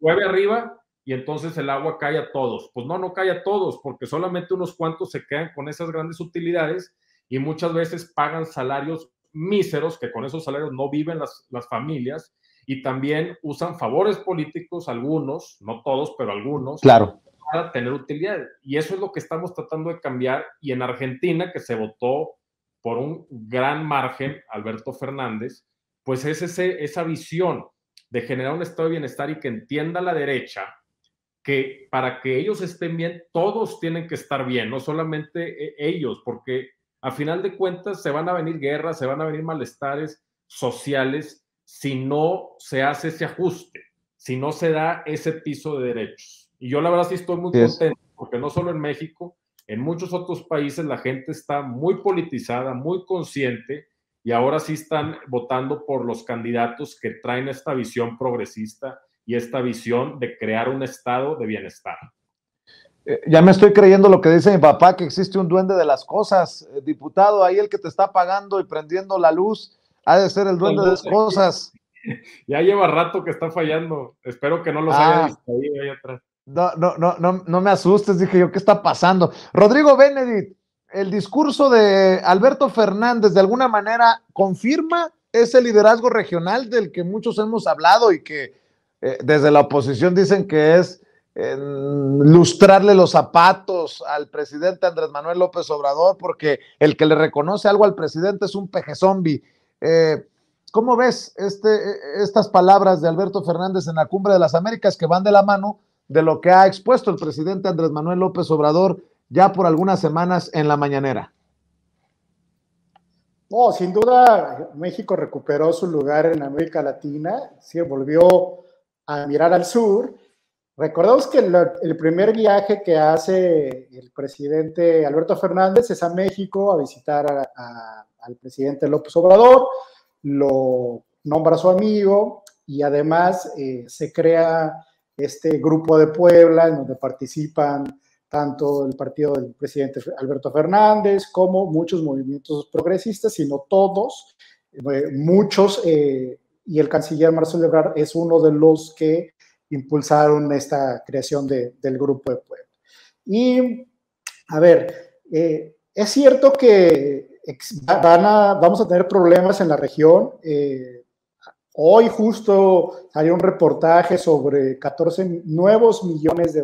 llueve arriba y entonces el agua cae a todos. Pues no cae a todos, porque solamente unos cuantos se quedan con esas grandes utilidades y muchas veces pagan salarios míseros, que con esos salarios no viven las familias, y también usan favores políticos, algunos, no todos, pero algunos, para tener utilidad. Y eso es lo que estamos tratando de cambiar. Y en Argentina, que se votó por un gran margen, Alberto Fernández, pues es esa visión de generar un estado de bienestar y que entienda la derecha que para que ellos estén bien, todos tienen que estar bien, no solamente ellos, porque a final de cuentas se van a venir guerras, se van a venir malestares sociales si no se hace ese ajuste, si no se da ese piso de derechos. Y yo la verdad sí estoy muy contento, porque no solo en México, en muchos otros países la gente está muy politizada, muy consciente, y ahora sí están votando por los candidatos que traen esta visión progresista y esta visión de crear un estado de bienestar. Ya me estoy creyendo lo que dice mi papá, que existe un duende de las cosas. Diputado, ahí el que te está pagando y prendiendo la luz ha de ser el duende de las cosas. Ya lleva rato que está fallando. Espero que no los haya distraído ahí atrás. No me asustes, dije yo, ¿qué está pasando? Rodrigo Benedict, el discurso de Alberto Fernández de alguna manera confirma ese liderazgo regional del que muchos hemos hablado y que desde la oposición dicen que es lustrarle los zapatos al presidente Andrés Manuel López Obrador, porque el que le reconoce algo al presidente es un peje zombie. ¿Cómo ves estas palabras de Alberto Fernández en la Cumbre de las Américas, que van de la mano de lo que ha expuesto el presidente Andrés Manuel López Obrador ya por algunas semanas en la mañanera? No, sin duda México recuperó su lugar en América Latina, sí, volvió a mirar al sur. Recordemos que el primer viaje que hace el presidente Alberto Fernández es a México a visitar al presidente López Obrador, lo nombra su amigo y además se crea este grupo de Puebla en donde participan tanto el partido del presidente Alberto Fernández como muchos movimientos progresistas, sino todos, muchos, y el canciller Marcelo Ebrard es uno de los que impulsaron esta creación del Grupo de Puebla. Y, a ver, es cierto que vamos a tener problemas en la región. Hoy justo salió un reportaje sobre 14 nuevos millones de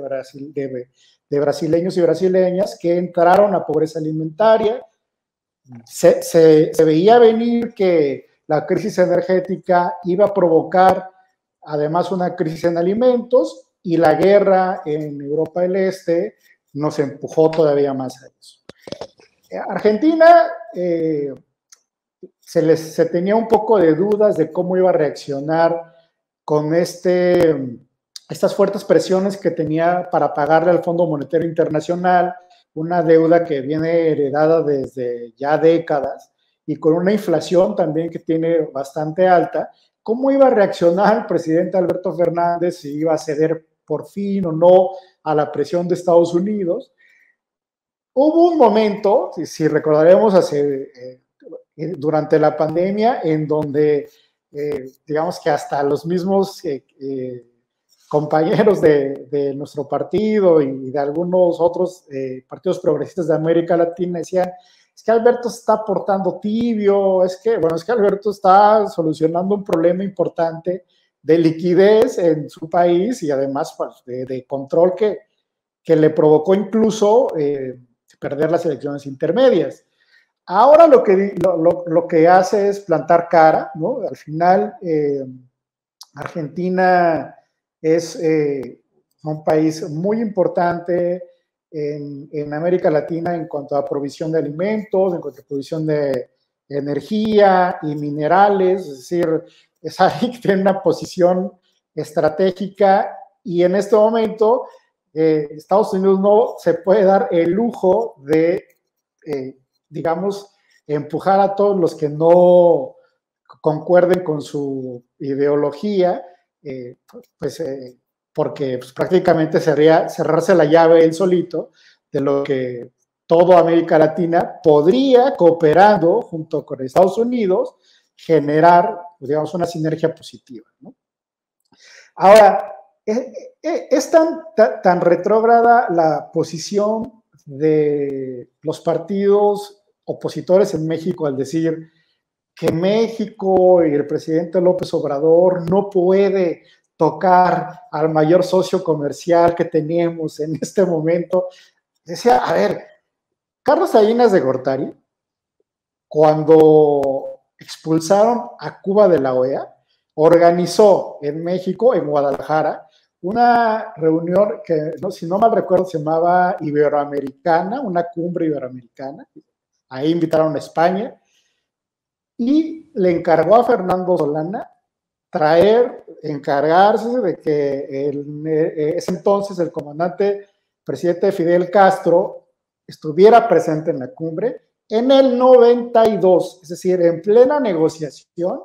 brasileños y brasileñas que entraron a pobreza alimentaria. Se veía venir que la crisis energética iba a provocar además una crisis en alimentos, y la guerra en Europa del Este nos empujó todavía más a eso. Argentina se tenía un poco de dudas de cómo iba a reaccionar con estas fuertes presiones que tenía para pagarle al Fondo Monetario Internacional, una deuda que viene heredada desde ya décadas y con una inflación también que tiene bastante alta. ¿Cómo iba a reaccionar el presidente Alberto Fernández, si iba a ceder por fin o no a la presión de Estados Unidos? Hubo un momento, si recordaremos, durante la pandemia, en donde digamos que hasta los mismos compañeros de nuestro partido y de algunos otros partidos progresistas de América Latina decían: es que Alberto se está portando tibio, es que Alberto está solucionando un problema importante de liquidez en su país y además pues, de control que le provocó incluso perder las elecciones intermedias. Ahora lo que hace es plantar cara, ¿no? Al final, Argentina es un país muy importante en América Latina en cuanto a provisión de alimentos, en cuanto a provisión de energía y minerales, es decir, es alguien que tiene una posición estratégica, y en este momento Estados Unidos no se puede dar el lujo de, digamos, empujar a todos los que no concuerden con su ideología, porque pues, prácticamente sería cerrarse la llave él solito de lo que toda América Latina podría, cooperando junto con Estados Unidos, generar, digamos, una sinergia positiva, ¿no? Ahora, es tan retrógrada la posición de los partidos opositores en México al decir que México y el presidente López Obrador no puede tocar al mayor socio comercial que tenemos en este momento. Decía, a ver, Carlos Salinas de Gortari, cuando expulsaron a Cuba de la OEA, organizó en México, en Guadalajara, una reunión que, si no mal recuerdo, se llamaba Iberoamericana, una cumbre iberoamericana. Ahí invitaron a España y le encargó a Fernando Solana encargarse de que ese entonces el comandante presidente Fidel Castro estuviera presente en la cumbre en el 92, es decir, en plena negociación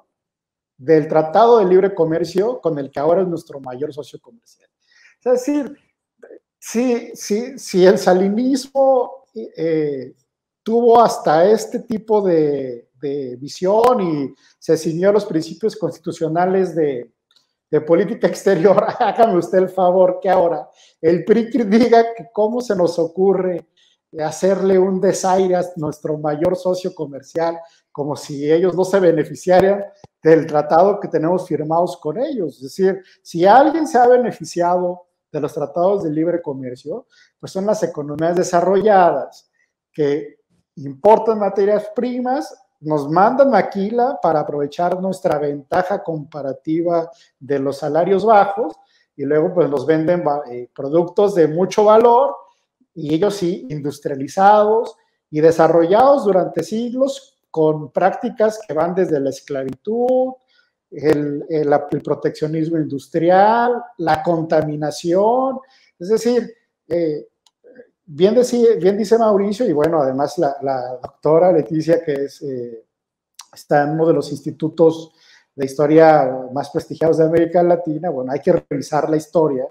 del Tratado de Libre Comercio con el que ahora es nuestro mayor socio comercial. Es decir, si el salinismo tuvo hasta este tipo de visión y se ciñó a los principios constitucionales de política exterior, hágame usted el favor que ahora el PRI diga que cómo se nos ocurre hacerle un desaire a nuestro mayor socio comercial, como si ellos no se beneficiaran del tratado que tenemos firmados con ellos. Es decir, si alguien se ha beneficiado de los tratados de libre comercio, pues son las economías desarrolladas que importan materias primas, nos mandan maquila para aprovechar nuestra ventaja comparativa de los salarios bajos y luego pues nos venden productos de mucho valor, y ellos sí, industrializados y desarrollados durante siglos con prácticas que van desde la esclavitud, el proteccionismo industrial, la contaminación. Es decir, bien dice Mauricio, y bueno, además la doctora Leticia, que está en uno de los institutos de historia más prestigiados de América Latina, bueno, hay que revisar la historia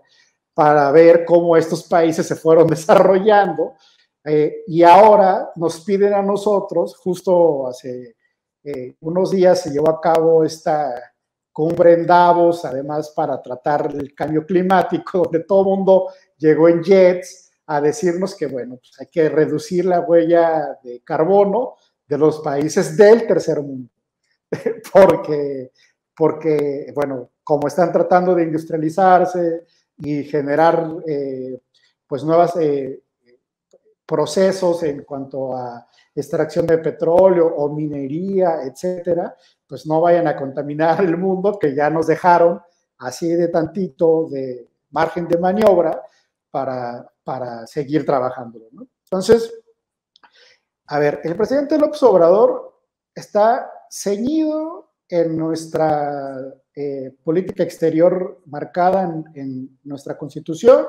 para ver cómo estos países se fueron desarrollando, y ahora nos piden a nosotros, justo hace unos días se llevó a cabo esta cumbre en Davos, además para tratar el cambio climático, donde todo el mundo llegó en jets a decirnos que, bueno, pues hay que reducir la huella de carbono de los países del tercer mundo, porque bueno, como están tratando de industrializarse y generar pues nuevos procesos en cuanto a extracción de petróleo o minería, etcétera, pues no vayan a contaminar el mundo, que ya nos dejaron así de tantito de margen de maniobra para seguir trabajando, ¿no? Entonces, a ver, el presidente López Obrador está ceñido en nuestra política exterior marcada en nuestra Constitución.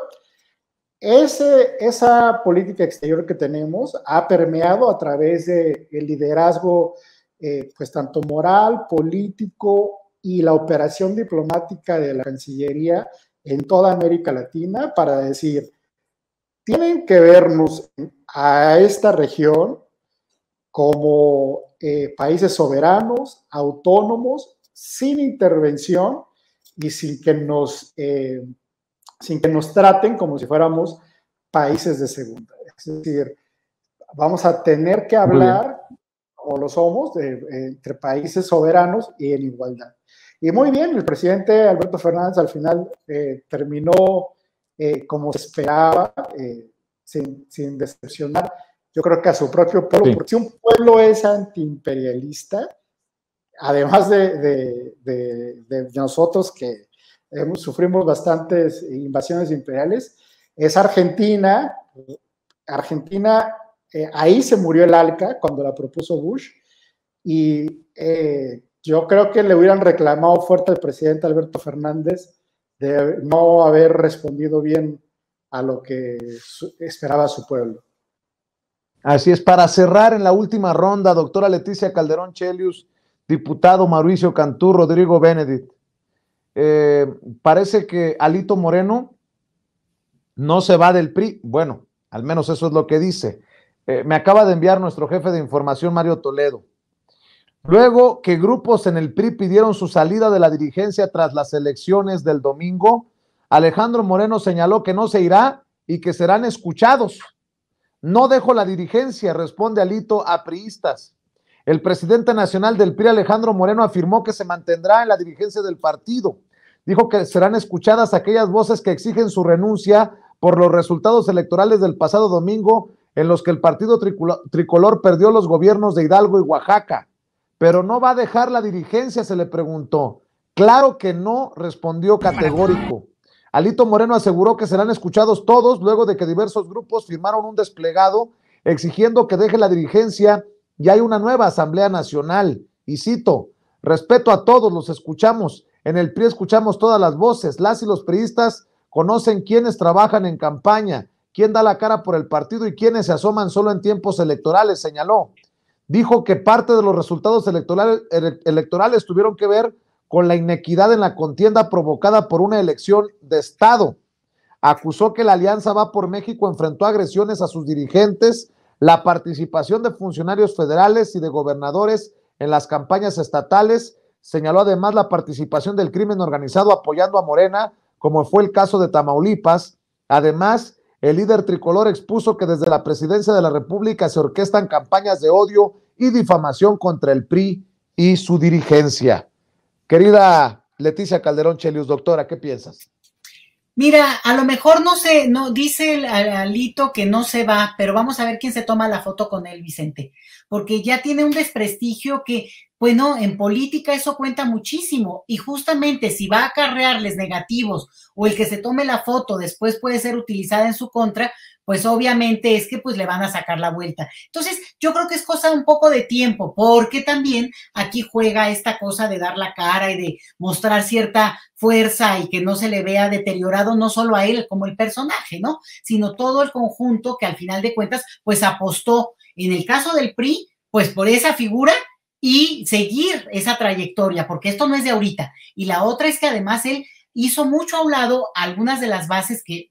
Esa política exterior que tenemos ha permeado a través del liderazgo, pues tanto moral, político y la operación diplomática de la Cancillería en toda América Latina, para decir, tienen que vernos a esta región como países soberanos, autónomos, sin intervención y sin que nos traten como si fuéramos países de segunda. Es decir, vamos a tener que hablar, o lo somos, entre países soberanos y en igualdad. Y muy bien, el presidente Alberto Fernández al final terminó como se esperaba, sin decepcionar, yo creo que a su propio pueblo, sí. Porque si un pueblo es antiimperialista, además de nosotros que sufrimos bastantes invasiones imperiales, es Argentina. Argentina, ahí se murió el ALCA cuando la propuso Bush, y yo creo que le hubieran reclamado fuerte al presidente Alberto Fernández de no haber respondido bien a lo que esperaba su pueblo. Así es, para cerrar en la última ronda, doctora Leticia Calderón Chelius, diputado Mauricio Cantú, Rodrigo Benedict. Parece que Alito Moreno no se va del PRI, bueno, al menos eso es lo que dice. Me acaba de enviar nuestro jefe de información, Mario Toledo. Luego que grupos en el PRI pidieron su salida de la dirigencia tras las elecciones del domingo, Alejandro Moreno señaló que no se irá y que serán escuchados. No dejo la dirigencia, responde Alito a priistas. El presidente nacional del PRI, Alejandro Moreno, afirmó que se mantendrá en la dirigencia del partido. Dijo que serán escuchadas aquellas voces que exigen su renuncia por los resultados electorales del pasado domingo, en los que el partido tricolor perdió los gobiernos de Hidalgo y Oaxaca. Pero no va a dejar la dirigencia, se le preguntó. Claro que no, respondió categórico. Alito Moreno aseguró que serán escuchados todos luego de que diversos grupos firmaron un desplegado exigiendo que deje la dirigencia y hay una nueva Asamblea Nacional. Y cito, respeto a todos, los escuchamos. En el PRI escuchamos todas las voces. Las y los priistas conocen quiénes trabajan en campaña, quién da la cara por el partido y quiénes se asoman solo en tiempos electorales, señaló. Dijo que parte de los resultados electorales tuvieron que ver con la inequidad en la contienda provocada por una elección de Estado. Acusó que la Alianza Va por México enfrentó agresiones a sus dirigentes, la participación de funcionarios federales y de gobernadores en las campañas estatales. Señaló además la participación del crimen organizado apoyando a Morena, como fue el caso de Tamaulipas. Además, el líder tricolor expuso que desde la presidencia de la República se orquestan campañas de odio y difamación contra el PRI y su dirigencia. Querida Leticia Calderón Chelius, doctora, ¿qué piensas? Mira, a lo mejor no dice Alito que no se va, pero vamos a ver quién se toma la foto con él, Vicente, porque ya tiene un desprestigio que, bueno, en política eso cuenta muchísimo, y justamente si va a acarrearles negativos o el que se tome la foto después puede ser utilizada en su contra, pues obviamente es que pues le van a sacar la vuelta. Entonces, yo creo que es cosa un poco de tiempo, porque también aquí juega esta cosa de dar la cara y de mostrar cierta fuerza y que no se le vea deteriorado no solo a él como el personaje, ¿no? Sino todo el conjunto que al final de cuentas pues apostó, en el caso del PRI, pues por esa figura y seguir esa trayectoria, porque esto no es de ahorita. Y la otra es que además él hizo mucho a un lado algunas de las bases que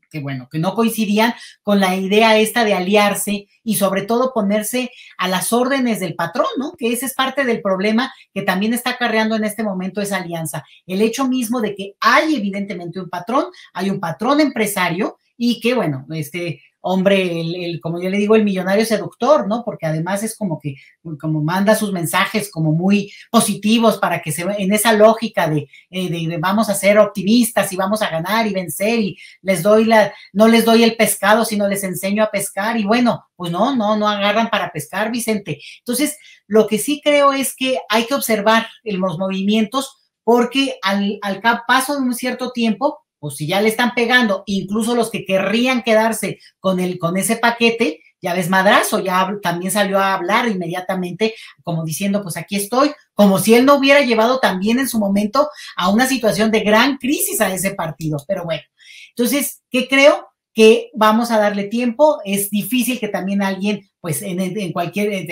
no coincidían con la idea esta de aliarse y sobre todo ponerse a las órdenes del patrón, ¿no? Que ese es parte del problema que también está acarreando en este momento esa alianza. El hecho mismo de que hay evidentemente hay un patrón empresario y que, bueno, hombre, como yo le digo, el millonario seductor, ¿no? Porque además es como manda sus mensajes como muy positivos para que en esa lógica de vamos a ser optimistas y vamos a ganar y vencer y no les doy el pescado, sino les enseño a pescar y bueno, pues no agarran para pescar, Vicente. Entonces, lo que sí creo es que hay que observar los movimientos porque al paso de un cierto tiempo, pues si ya le están pegando, incluso los que querrían quedarse con ese paquete, ya ves, Madrazo ya también salió a hablar inmediatamente, como diciendo, pues aquí estoy, como si él no hubiera llevado también en su momento a una situación de gran crisis a ese partido. Pero bueno, entonces, ¿qué creo? Que vamos a darle tiempo, es difícil que también alguien, pues, en cualquier,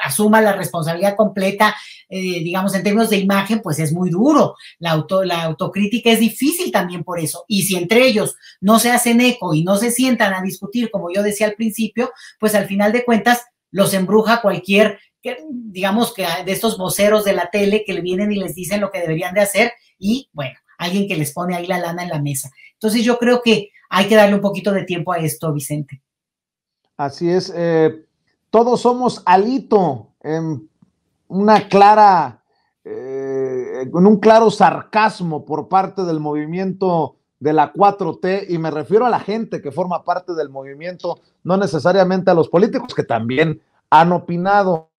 asuma la responsabilidad completa, digamos, en términos de imagen, pues es muy duro. La autocrítica es difícil también por eso. Y si entre ellos no se hacen eco y no se sientan a discutir, como yo decía al principio, pues al final de cuentas los embruja cualquier, digamos, que de estos voceros de la tele que le vienen y les dicen lo que deberían de hacer y, bueno, alguien que les pone ahí la lana en la mesa. Entonces yo creo que hay que darle un poquito de tiempo a esto, Vicente. Así es. Todos somos Alito, en una clara, con un claro sarcasmo por parte del movimiento de la 4T, y me refiero a la gente que forma parte del movimiento, no necesariamente a los políticos que también han opinado.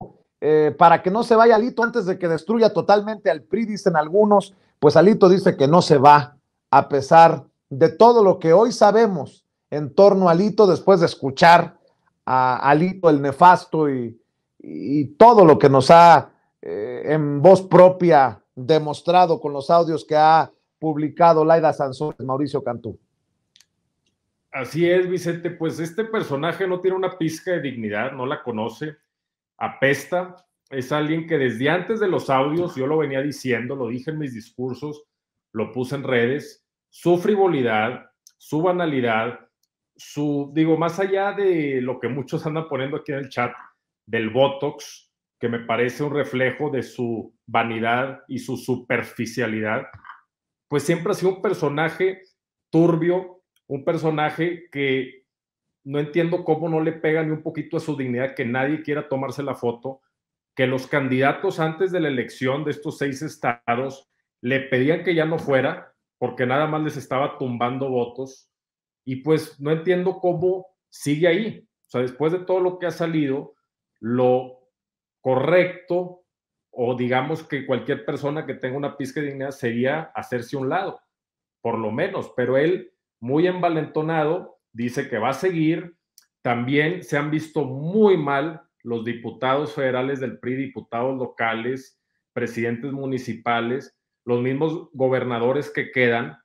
Para que no se vaya Alito antes de que destruya totalmente al PRI, dicen algunos, pues Alito dice que no se va, a pesar de todo lo que hoy sabemos en torno a Alito, después de escuchar a Alito el nefasto y todo lo que nos ha en voz propia demostrado con los audios que ha publicado Laida Sansores, Mauricio Cantú. Así es, Vicente, pues este personaje no tiene una pizca de dignidad, no la conoce, apesta, es alguien que desde antes de los audios, yo lo venía diciendo, lo dije en mis discursos, lo puse en redes, su frivolidad, su banalidad, más allá de lo que muchos andan poniendo aquí en el chat, del Botox, que me parece un reflejo de su vanidad y su superficialidad, pues siempre ha sido un personaje turbio, un personaje que no entiendo cómo no le pega ni un poquito a su dignidad, que nadie quiera tomarse la foto, que los candidatos antes de la elección de estos 6 estados le pedían que ya no fuera, porque nada más les estaba tumbando votos, y pues no entiendo cómo sigue ahí. O sea, después de todo lo que ha salido, lo correcto, o digamos que cualquier persona que tenga una pizca de dignidad sería hacerse a un lado, por lo menos, pero él, muy envalentonado, dice que va a seguir. También se han visto muy mal los diputados federales del PRI, diputados locales, presidentes municipales, los mismos gobernadores que quedan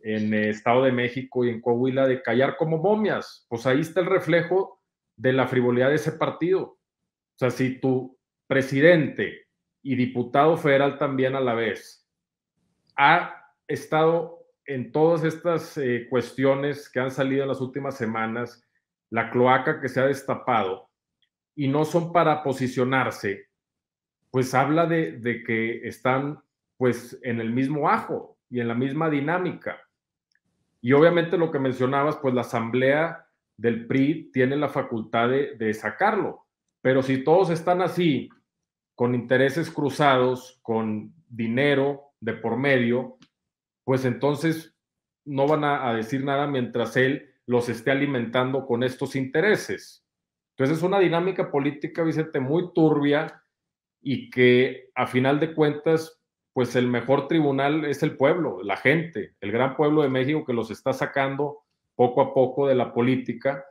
en el Estado de México y en Coahuila, de callar como momias. Pues ahí está el reflejo de la frivolidad de ese partido. O sea, si tu presidente y diputado federal también a la vez ha estado en todas estas cuestiones que han salido en las últimas semanas, la cloaca que se ha destapado, y no son para posicionarse, pues habla de que están pues en el mismo ajo y en la misma dinámica. Y obviamente lo que mencionabas, pues la asamblea del PRI tiene la facultad de sacarlo, pero si todos están así, con intereses cruzados, con dinero de por medio, pues entonces no van a decir nada mientras él los esté alimentando con estos intereses. Entonces es una dinámica política, Vicente, muy turbia, y que a final de cuentas, pues el mejor tribunal es el pueblo, la gente, el gran pueblo de México, que los está sacando poco a poco de la política,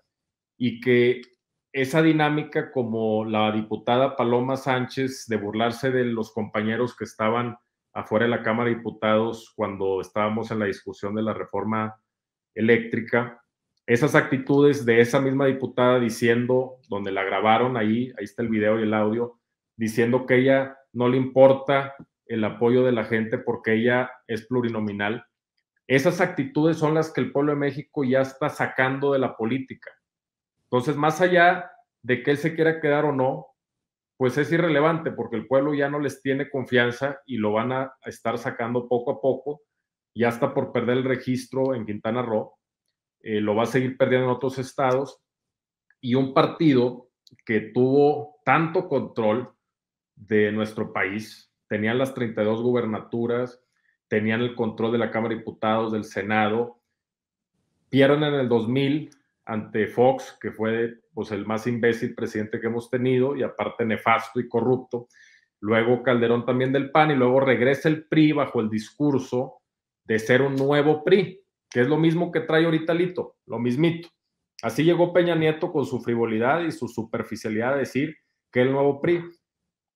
y que esa dinámica, como la diputada Paloma Sánchez, de burlarse de los compañeros que estaban afuera de la Cámara de Diputados cuando estábamos en la discusión de la reforma eléctrica, esas actitudes de esa misma diputada diciendo, donde la grabaron, ahí está el video y el audio, diciendo que ella no le importa el apoyo de la gente porque ella es plurinominal, Esas actitudes son las que el pueblo de México ya está sacando de la política. Entonces, más allá de que él se quiera quedar o no, pues es irrelevante, porque el pueblo ya no les tiene confianza y lo van a estar sacando poco a poco. Ya está por perder el registro en Quintana Roo, lo va a seguir perdiendo en otros estados, y un partido que tuvo tanto control de nuestro país, tenían las 32 gubernaturas, tenían el control de la Cámara de Diputados, del Senado, pierden en el 2000 ante Fox, que fue pues, el más imbécil presidente que hemos tenido, y aparte nefasto y corrupto. Luego Calderón también del PAN, y luego regresa el PRI bajo el discurso de ser un nuevo PRI, que es lo mismo que trae ahorita Lito, lo mismito. Así llegó Peña Nieto con su frivolidad y su superficialidad a decir que el nuevo PRI.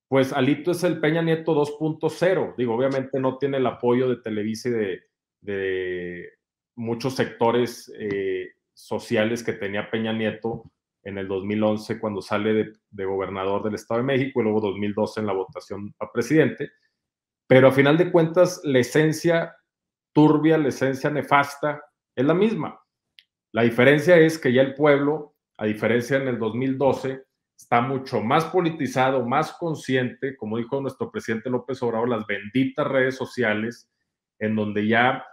Pues Alito es el Peña Nieto 2.0. Digo, obviamente no tiene el apoyo de Televisa y de muchos sectores sociales que tenía Peña Nieto en el 2011 cuando sale de gobernador del Estado de México, y luego 2012 en la votación a presidente. Pero a final de cuentas, la esencia turbia, la esencia nefasta, es la misma. La diferencia es que ya el pueblo, a diferencia en el 2012, está mucho más politizado, más consciente, como dijo nuestro presidente López Obrador, las benditas redes sociales, en donde ya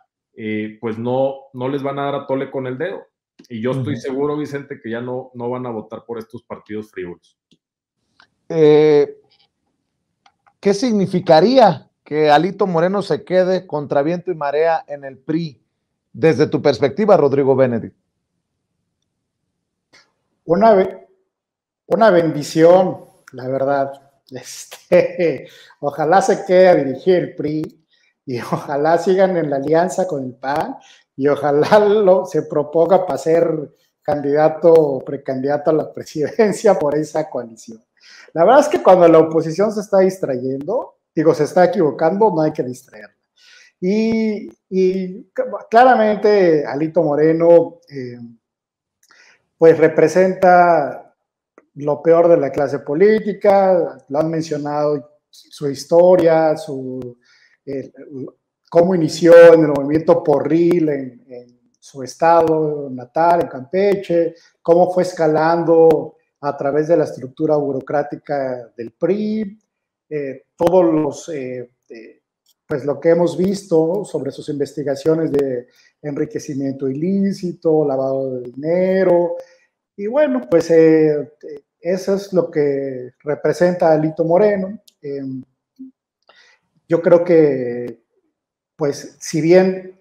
pues no les van a dar a tole con el dedo. Y yo estoy seguro, Vicente, que ya no van a votar por estos partidos frívolos. ¿Qué significaría que Alito Moreno se quede contra viento y marea en el PRI, desde tu perspectiva, Rodrigo Benedict? Una bendición, la verdad. Ojalá se quede a dirigir el PRI, y ojalá sigan en la alianza con el PAN, y ojalá se proponga para ser candidato o precandidato a la presidencia por esa coalición. La verdad es que cuando la oposición se está distrayendo, se está equivocando, no hay que distraerla. Y claramente Alito Moreno pues representa lo peor de la clase política. Lo han mencionado, su historia, cómo inició en el movimiento porril en su estado natal, en Campeche, cómo fue escalando a través de la estructura burocrática del PRI, todos pues lo que hemos visto sobre sus investigaciones de enriquecimiento ilícito, lavado de dinero, y bueno, pues eso es lo que representa Alito Moreno. Yo creo que, pues, si bien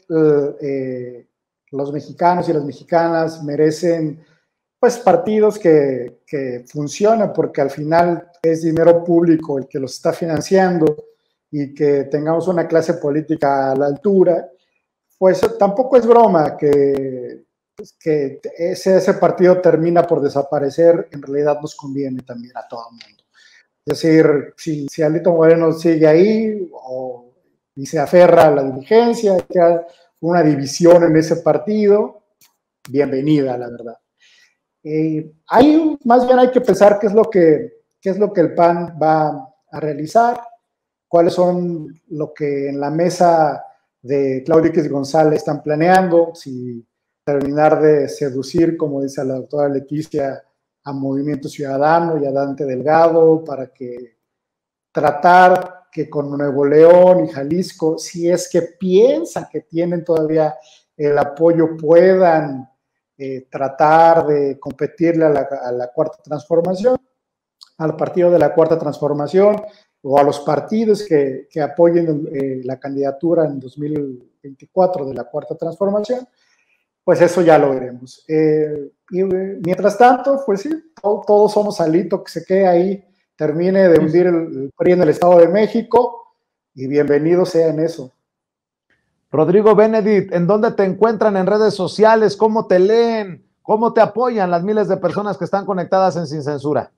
los mexicanos y las mexicanas merecen, pues, partidos que funcionen, porque al final es dinero público el que los está financiando, y que tengamos una clase política a la altura, pues tampoco es broma que ese partido termina por desaparecer. En realidad nos conviene también a todo el mundo. Es decir, si Alito Moreno sigue ahí y se aferra a la dirigencia, que hay una división en ese partido, bienvenida, la verdad. Más bien hay que pensar qué es lo que el PAN va a realizar, cuáles son lo que en la mesa de Claudio X González están planeando, si terminar de seducir, como dice la doctora Leticia, a Movimiento Ciudadano y a Dante Delgado, para que tratar que con Nuevo León y Jalisco, si es que piensan que tienen todavía el apoyo, puedan tratar de competirle a la Cuarta Transformación, al partido de la Cuarta Transformación, o a los partidos que apoyen la candidatura en 2024 de la Cuarta Transformación. Pues eso ya lo veremos. Y mientras tanto, pues sí, todos somos Alito, que se quede ahí, termine de hundir el PRI en el Estado de México, y bienvenido sea en eso. Rodrigo Benedict, ¿en dónde te encuentran en redes sociales? ¿Cómo te leen? ¿Cómo te apoyan las miles de personas que están conectadas en Sin Censura?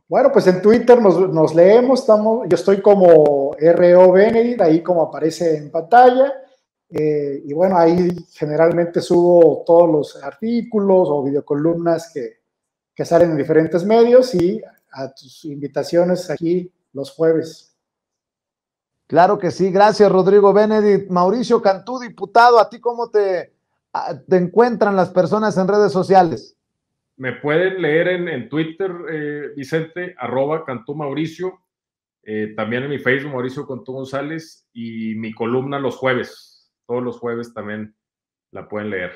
Bueno, pues en Twitter nos leemos, yo estoy como RO Benedict, ahí como aparece en pantalla, y bueno, ahí generalmente subo todos los artículos o videocolumnas que salen en diferentes medios, y a tus invitaciones aquí los jueves. Claro que sí, gracias Rodrigo Benedict. Mauricio Cantú, diputado, ¿a ti cómo te encuentran las personas en redes sociales? Me pueden leer en Twitter, Vicente, @Cantú Mauricio, también en mi Facebook, Mauricio Cantú González, y mi columna los jueves, todos los jueves también la pueden leer.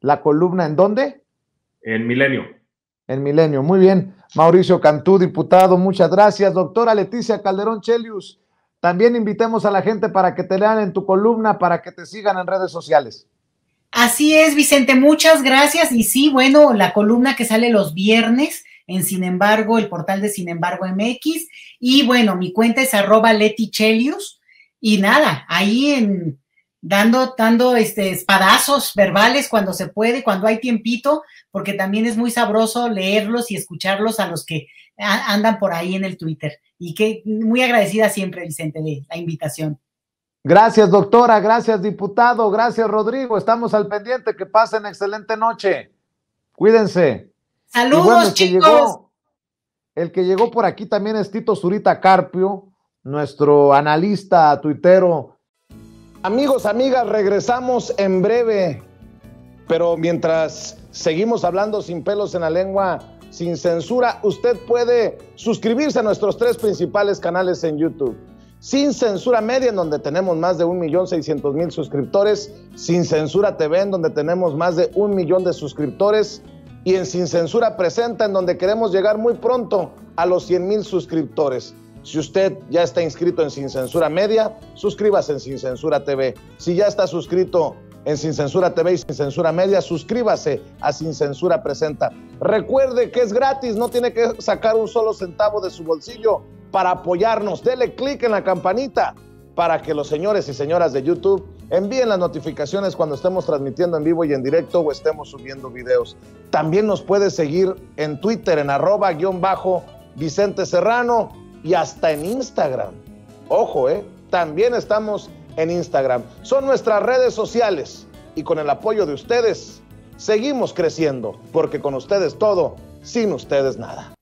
¿La columna en dónde? En Milenio. En Milenio, muy bien. Mauricio Cantú, diputado, muchas gracias. Doctora Leticia Calderón Chelius, también invitemos a la gente para que te lean en tu columna, para que te sigan en redes sociales. Así es, Vicente, muchas gracias. Y sí, bueno, la columna que sale los viernes en Sin Embargo, el portal de Sin Embargo MX. Y bueno, mi cuenta es @LetiChelius. Y nada, ahí dando espadazos verbales cuando se puede, cuando hay tiempito, porque también es muy sabroso leerlos y escucharlos a los que andan por ahí en el Twitter. Y que muy agradecida siempre, Vicente, de la invitación. Gracias, doctora, gracias, diputado, gracias, Rodrigo. Estamos al pendiente, que pasen excelente noche. Cuídense. Saludos, bueno, chicos. El que llegó por aquí también es Tito Zurita Carpio, nuestro analista tuitero. Amigos, amigas, regresamos en breve, pero mientras seguimos hablando sin pelos en la lengua, sin censura, usted puede suscribirse a nuestros 3 principales canales en YouTube. Sin Censura Media, en donde tenemos más de 1,600,000 suscriptores, Sin Censura TV, en donde tenemos más de 1 millón de suscriptores, y en Sin Censura Presenta, en donde queremos llegar muy pronto a los 100,000 suscriptores. Si usted ya está inscrito en Sin Censura Media, suscríbase en Sin Censura TV. Si ya está suscrito en Sin Censura TV y Sin Censura Media, suscríbase a Sin Censura Presenta. Recuerde que es gratis, no tiene que sacar un solo centavo de su bolsillo para apoyarnos. Dele clic en la campanita para que los señores y señoras de YouTube envíen las notificaciones cuando estemos transmitiendo en vivo y en directo o estemos subiendo videos. También nos puede seguir en Twitter en @Vicente Serrano y hasta en Instagram. Ojo, también estamos en Instagram. Son nuestras redes sociales y con el apoyo de ustedes seguimos creciendo, porque con ustedes todo, sin ustedes nada.